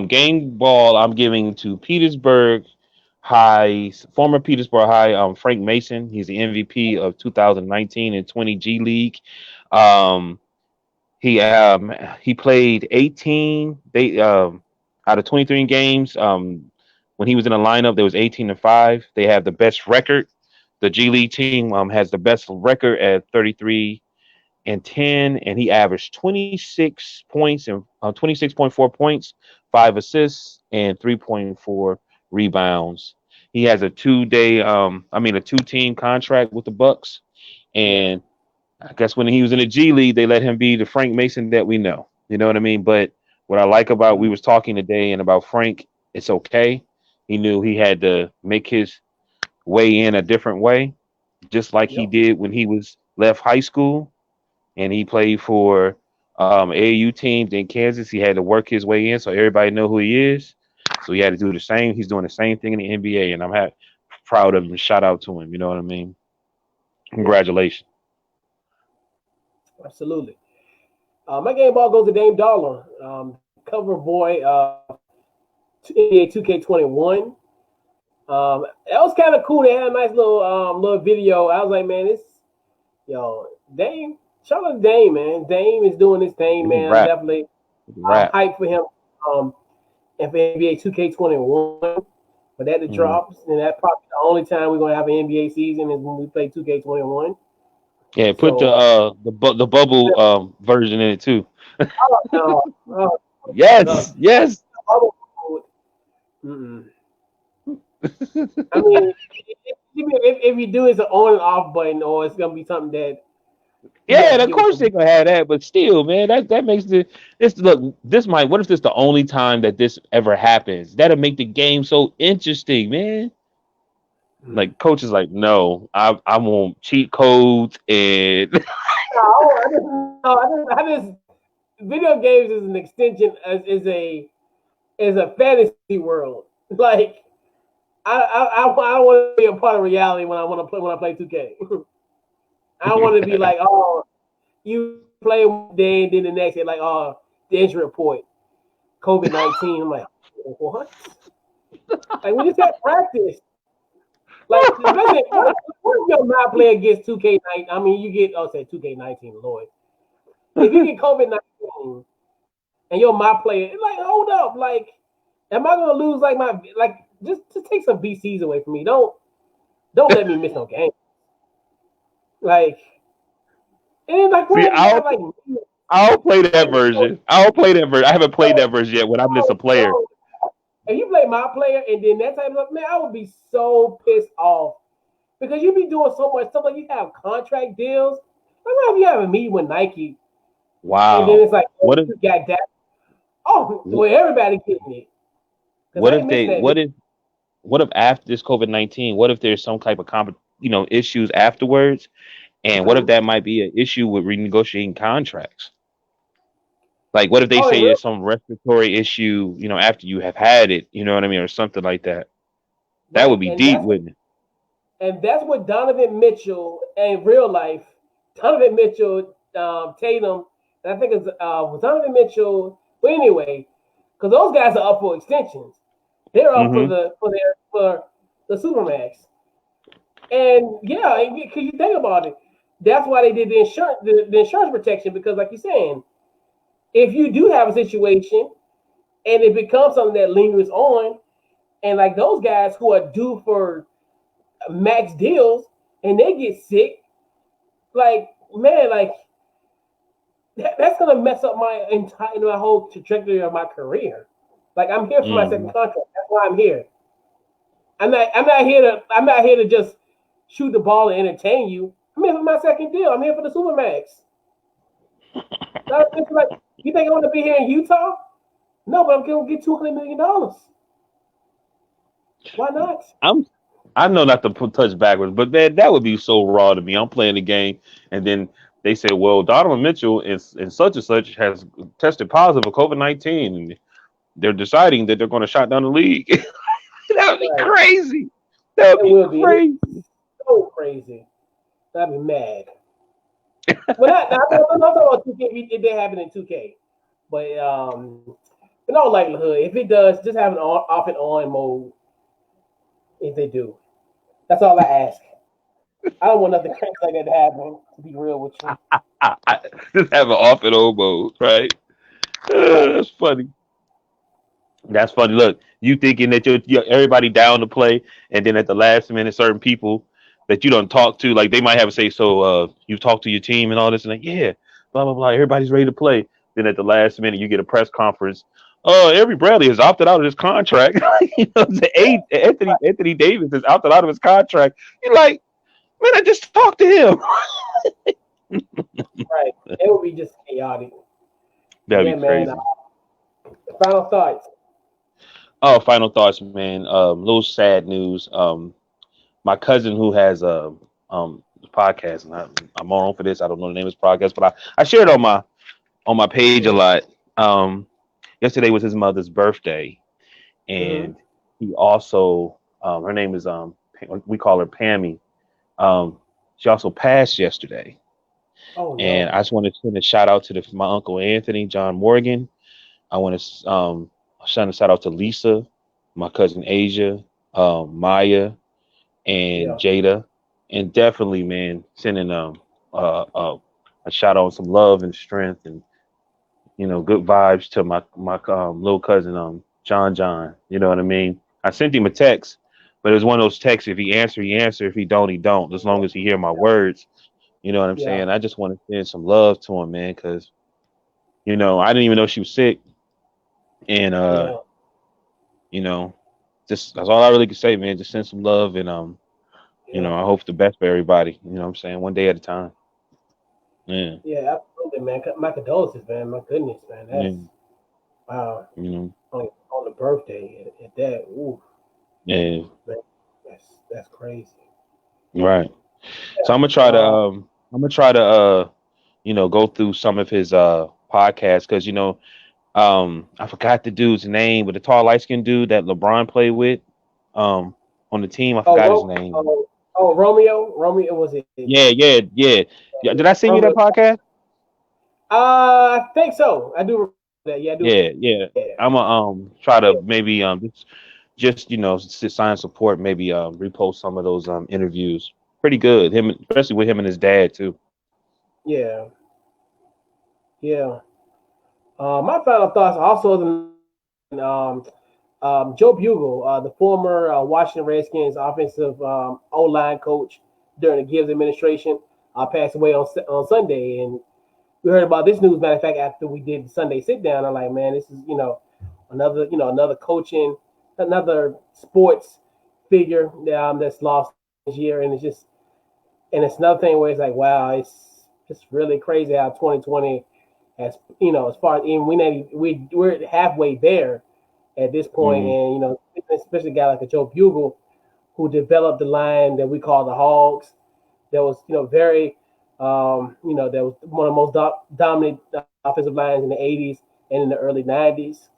Game ball I'm giving to Petersburg High, former Petersburg High, Frank Mason. He's the MVP of 2019 and 20 G League. Um, he played 18 out of 23 games. When he was in the lineup, there was 18-5. They have the best record. The G League team has the best record at 33-10, and he averaged 26 points and 26.4 points, 5 assists, and 3.4 rebounds. He has a a 2-team contract with the Bucks, Yeah. and I guess when he was in the G League, they let him be the Frank Mason that we know. You know what I mean? But what I like about we was talking today and about Frank, it's okay. He knew he had to make his way in a different way, just like he Yep. did when he was left high school and he played for AAU teams in Kansas. He had to work his way in so everybody know who he is. So he had to do the same. He's doing the same thing in the NBA, and proud of him. Shout out to him. You know what I mean? Yeah. Congratulations. Absolutely. My game ball goes to Dame Dollar, cover boy, NBA 2K21. That was kind of cool. They had a nice little video. I was like, man, Dame. Shout out to Dame, man. Dame is doing this thing, He can man. I'm rap. definitely He can rap. hyped for him. And for NBA 2K21, for that to Mhm. drop, and that's probably the only time we're gonna have an NBA season is when we play 2K21. Yeah, put So, the bubble version in it too. no, Yes, yes. mm-mm. I mean, if you do it's an on and off button, or it's gonna be something that you Yeah, have and to of get with course the. they're gonna have that, but still, man, that makes this look. This might. What if this the only time that this ever happens? That'll make the game so interesting, man. Mm. Like coach is like, no, I want cheat codes and No, video games is an extension, is a fantasy world. Like I want to be a part of reality when I play 2K. I want to be like, oh, you play one day and then the next day, like, oh, the injury report, COVID-19. I'm like, what? Like we just had practice. Like especially what if your not player gets 2K19? I mean, you get say 2K19, Lord. If you get COVID-19 and you're my player, it's like hold up, like, am I gonna lose like just take some BCs away from me? Don't let me miss no game. Like and then like what see, if you have like I'll play that like version. I'll play that version. I haven't played that version yet when I'm just a player. if you play my player and then that type of stuff, man, I would be so pissed off because you be doing so much stuff. Like you have contract deals. Like what if you have a meeting with Nike and then Wow. it's like, oh, What if you got that? Oh, well, everybody getting it because what I if ain't missing they that video. what if after this COVID-19, what if there's some type of issues afterwards? And what if Mhm. that might be an issue with renegotiating contracts? Like, what if they Oh, it say will. there's some respiratory issue, after you have had it, you know what I mean, or something like that? That would Right, be deep, wouldn't it? and that's what Donovan Mitchell in real life. Donovan Mitchell, Tatum, and I think it's was Donovan Mitchell. Well, anyway, because those guys are up for extensions. They're up Mm-hmm. for the Supermax. And yeah, because you think about it, that's why they did the insurance protection because, like you're saying, if you do have a situation and it becomes something that lingers on, and like those guys who are due for max deals and they get sick, like man, like that's gonna mess up my whole trajectory of my career. Like I'm here for my second Mm-hmm. contract. That's why I'm here. I'm not here to just shoot the ball and entertain you. I'm here for my second deal. I'm here for the Supermax. It's like you think I want to be here in Utah? No, but I'm gonna get $200 million. Why not? I'm I know not to touch backwards, but man, that would be so raw to me. I'm playing the game, and then they say, "Well, Donovan Mitchell is and such and such has tested positive for COVID-19, and they're deciding that they're going to shut down the league." That would be Right. crazy. That would It be will be. It's crazy. so crazy. I'd be mad. Well, I'm talking about 2K if they happen in 2K. But in all likelihood, if it does, just have an off and on mode if they do. That's all I ask. I don't want nothing crazy like that to happen, to be real with you. I just have an off and on mode, right? Right. That's funny. That's funny. Look, you thinking that you're everybody down to play, and then at the last minute, certain people that you don't talk to. Like they might have to say, so you talk to your team and all this and like, yeah, blah blah blah. Everybody's ready to play. Then at the last minute, you get a press conference. Avery Bradley has opted out of his contract. Anthony Davis has opted out of his contract. You're like, man, I just talked to him. Right. It would be just chaotic. That'd be Yeah, man. crazy. Final thoughts. Oh, final thoughts, man. Little sad news. My cousin who has a podcast, and I'm on for this. I don't know the name of his podcast, but I share it on my page a lot. Yesterday was his mother's birthday, Mm-hmm. and he also her name is we call her Pammy. She also passed yesterday, Oh and I no. just want to send a shout out to my uncle Anthony John Morgan. I want to send a shout out to Lisa, my cousin Asia, Maya, and Yeah. Jada, and definitely, man, sending a shout out, some love and strength, and good vibes to my little cousin John. You know what I mean? I sent him a text, but it was one of those texts. If he answer, he answer. If he don't, he don't. As long as he hear my words, you know what I'm Yeah. saying. I just want to send some love to him, man, because I didn't even know she was sick, and Yeah. you know, just that's all I really can say, man. Just send some love, and Yeah. I hope the best for everybody. You know what I'm saying? One day at a time. Yeah. Yeah. Absolutely, man. My condolences, man. My goodness, man. Yeah. That's wow. You know. On the birthday at that. Ooh, Yeah. man. That's crazy. Right. So Yeah. I'm gonna try to go through some of his podcasts because I forgot the dude's name, but the tall light skinned dude that LeBron played with um on the team. I Oh, forgot his name. Romeo. Romeo was it? Yeah. Did I send you that Romeo. podcast? I think so. I do remember that. Yeah, I do. Yeah. Yeah. I'm gonna try to maybe just sign support, maybe repost some of those interviews. Pretty good. Him, especially with him and his dad too. Yeah. Yeah. My final thoughts also Joe Bugle, the former Washington Redskins offensive O-line coach during the Gibbs administration, passed away on Sunday, and we heard about this news. Matter of fact, after we did the Sunday sit down, I'm like, man, this is another coaching, another sports figure that's lost this year, and it's another thing where it's like, wow, it's just really crazy how 2020 has, as far as even we're halfway there at this point, Hmm. and especially a guy like a Joe Bugle who developed the line that we call the Hogs. That was very, that was one of the most dominant offensive lines in the '80s and in the early '90s.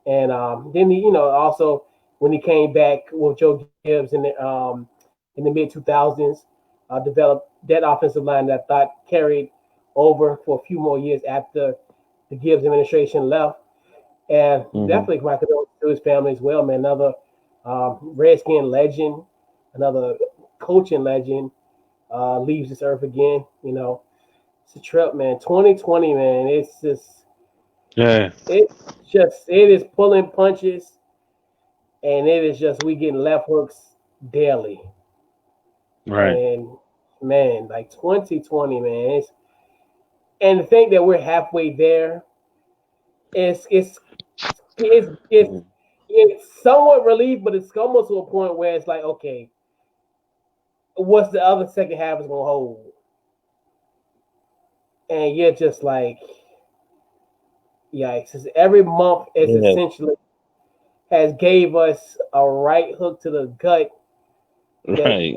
And then also when he came back with Joe Gibbs in the mid 2000s, developed that offensive line that I thought carried over for a few more years after the Gibbs administration left. And Hmm. definitely my condolences to his family as well, man. Another Redskin legend, another coaching legend leaves this earth again. It's a trip, man. 2020, man. Yeah. It's it is pulling punches, and it is just we getting left hooks daily. Right. And man, like 2020, man. And to think that we're halfway there, it's it's it's it's Mhm. it's somewhat relief, but it's almost to a point where it's like, okay, what's the other second half is gonna hold? And you're just like, yikes! Every month is Yeah. essentially has gave us a right hook to the gut that, Right.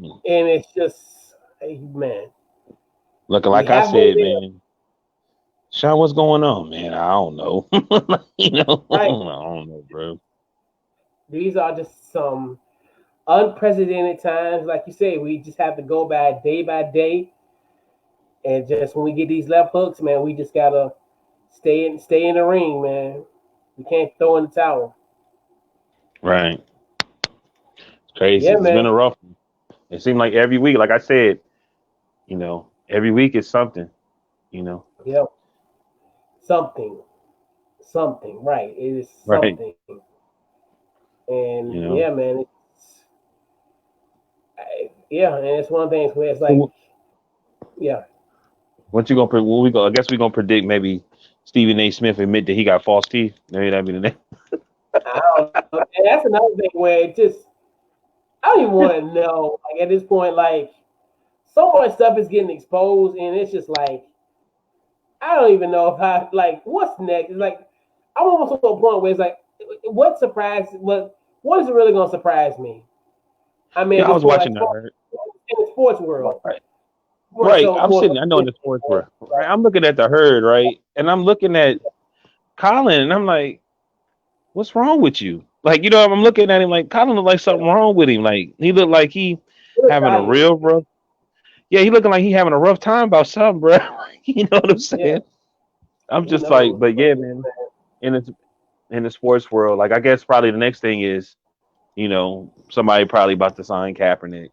and it's just, hey, man, Look, we like I halfway said, there, man. Sean, what's going on, man? I don't know. I right? don't know, bro. These are just some unprecedented times. Like you say, we just have to go by day, and just when we get these left hooks, man, we just gotta stay in the ring, man. We can't throw in the towel. Right. It's crazy. Yeah, It's been man. a rough one. It seemed like every week, like I said, every week is something, you know. Yeah, something, something. Right. It is Right. something. And You yeah, know. man, Yeah, and it's one of the things where it's like, yeah. What you gonna? What we go? I guess we gonna predict maybe Stephen A. Smith admit that he got false teeth. Maybe that'd be the next. I don't know. And that's another thing where it just I don't even want to know. Like at this point, like so much stuff is getting exposed, and it's just like I don't even know if I like what's next. It's like I'm almost to a point where it's like, what is really going to surprise me? I mean, Yeah, at I this was point, like watching that. in the sports world, Right. more Right. so, I'm more sitting. so. I know in the sports world. Right. I'm looking at the herd. Right. And I'm looking at Colin, and I'm like, what's wrong with you? Like, I'm looking at him like Colin looked like something wrong with him. Like he looked like he We're having a tired. real rough. Yeah, he looking like he having a rough time about something, bro. You know what I'm Yeah, saying? I'm who just like, knows? but But yeah, man. In the in the sports world, like I guess probably the next thing is, somebody probably about to sign Kaepernick.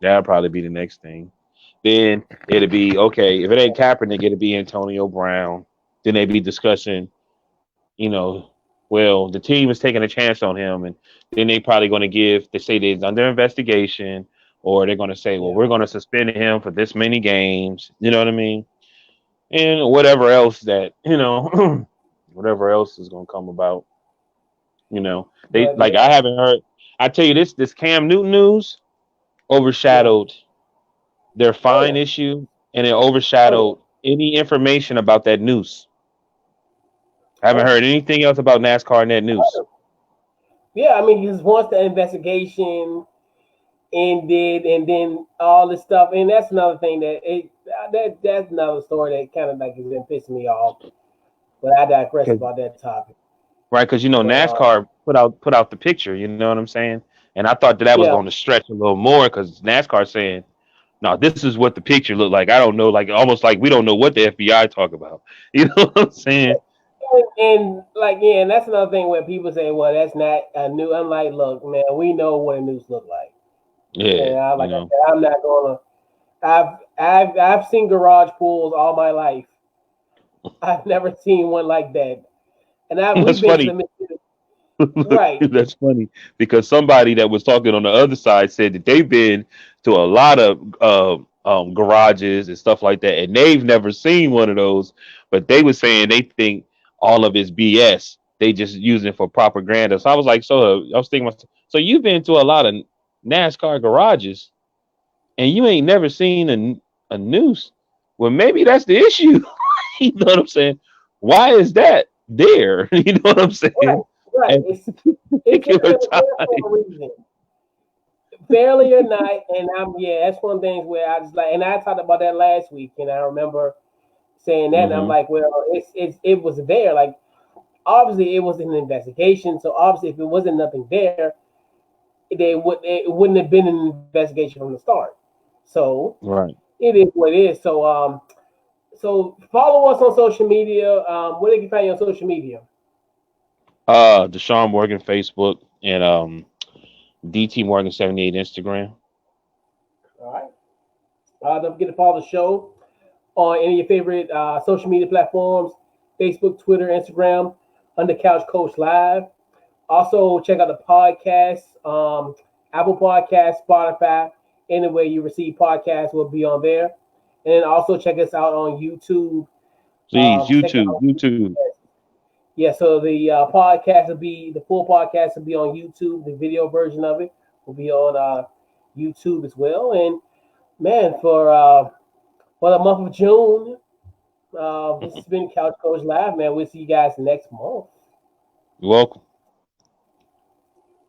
That'll probably be the next thing. Then it'll be okay. If it ain't Kaepernick, it'll be Antonio Brown. Then they be discussing, you know, well, the team is taking a chance on him, and then they probably going to they say that he's under investigation, or they're going to say, well, yeah, we're going to suspend him for this many games. You know what I mean? And whatever else that whatever else is going to come about. They but like yeah, I haven't heard. I tell you this Cam Newton news yeah. overshadowed their Oh fine yeah, issue, and it oh yeah, overshadowed any information about that noose. I haven't oh heard anything else about NASCAR and that noose. yeah. I mean, because once the investigation ended, and then all this stuff, and that's another thing that's another story that kind of like has been pissing me off. But I digress about that topic. Right? Because But NASCAR put out the picture. You know what I'm saying? And I thought that was yeah, going to stretch a little more because NASCAR saying, "No, this is what the picture looked like." I don't know, like almost like we don't know what the FBI talk about. You know what I'm saying? and like yeah, and that's another thing where people say, "Well, that's not a new." I'm like, look, man, we know what a noose look like, Yeah, and like I said, I'm not gonna. I've seen garage pools all my life. I've never seen one like that, and we've that's been to funny. the Mississippi, right? That's funny because somebody that was talking on the other side said that they've been to a lot of garages and stuff like that, and they've never seen one of those. But they were saying they think all of it's BS. They just using it for propaganda. So I was like, I was thinking, so you've been to a lot of NASCAR garages, and you ain't never seen a noose. Well, maybe that's the issue. You know what I'm saying? Why is that there? You know what I'm Right, saying? right. At It's particular there time. for a reason. Fairly or not, and that's one of the things where I just like, and I talked about that last week, and I remember saying that, and I'm Hmm. like, well, it was there, like obviously it was an investigation, so obviously if it wasn't nothing there, it wouldn't have been an investigation from the start. So Right. it is what it is. So follow us on social media. Where they can find you on social media? Deshaun Morgan Facebook and DT Morgan 78 Instagram. All right. Don't forget to follow the show on any of your favorite social media platforms: Facebook, Twitter, Instagram, Under Couch Coach Live. Also, check out the podcast, Apple Podcasts, Spotify, anywhere you receive podcasts will be on there. And then also check us out on YouTube. Please, Check YouTube, out, YouTube. yeah. So the full podcast will be on YouTube. The video version of it will be on YouTube as well. And man, for the month of June, this has been Couch Coach Live. Man, we'll see you guys next month. You're welcome.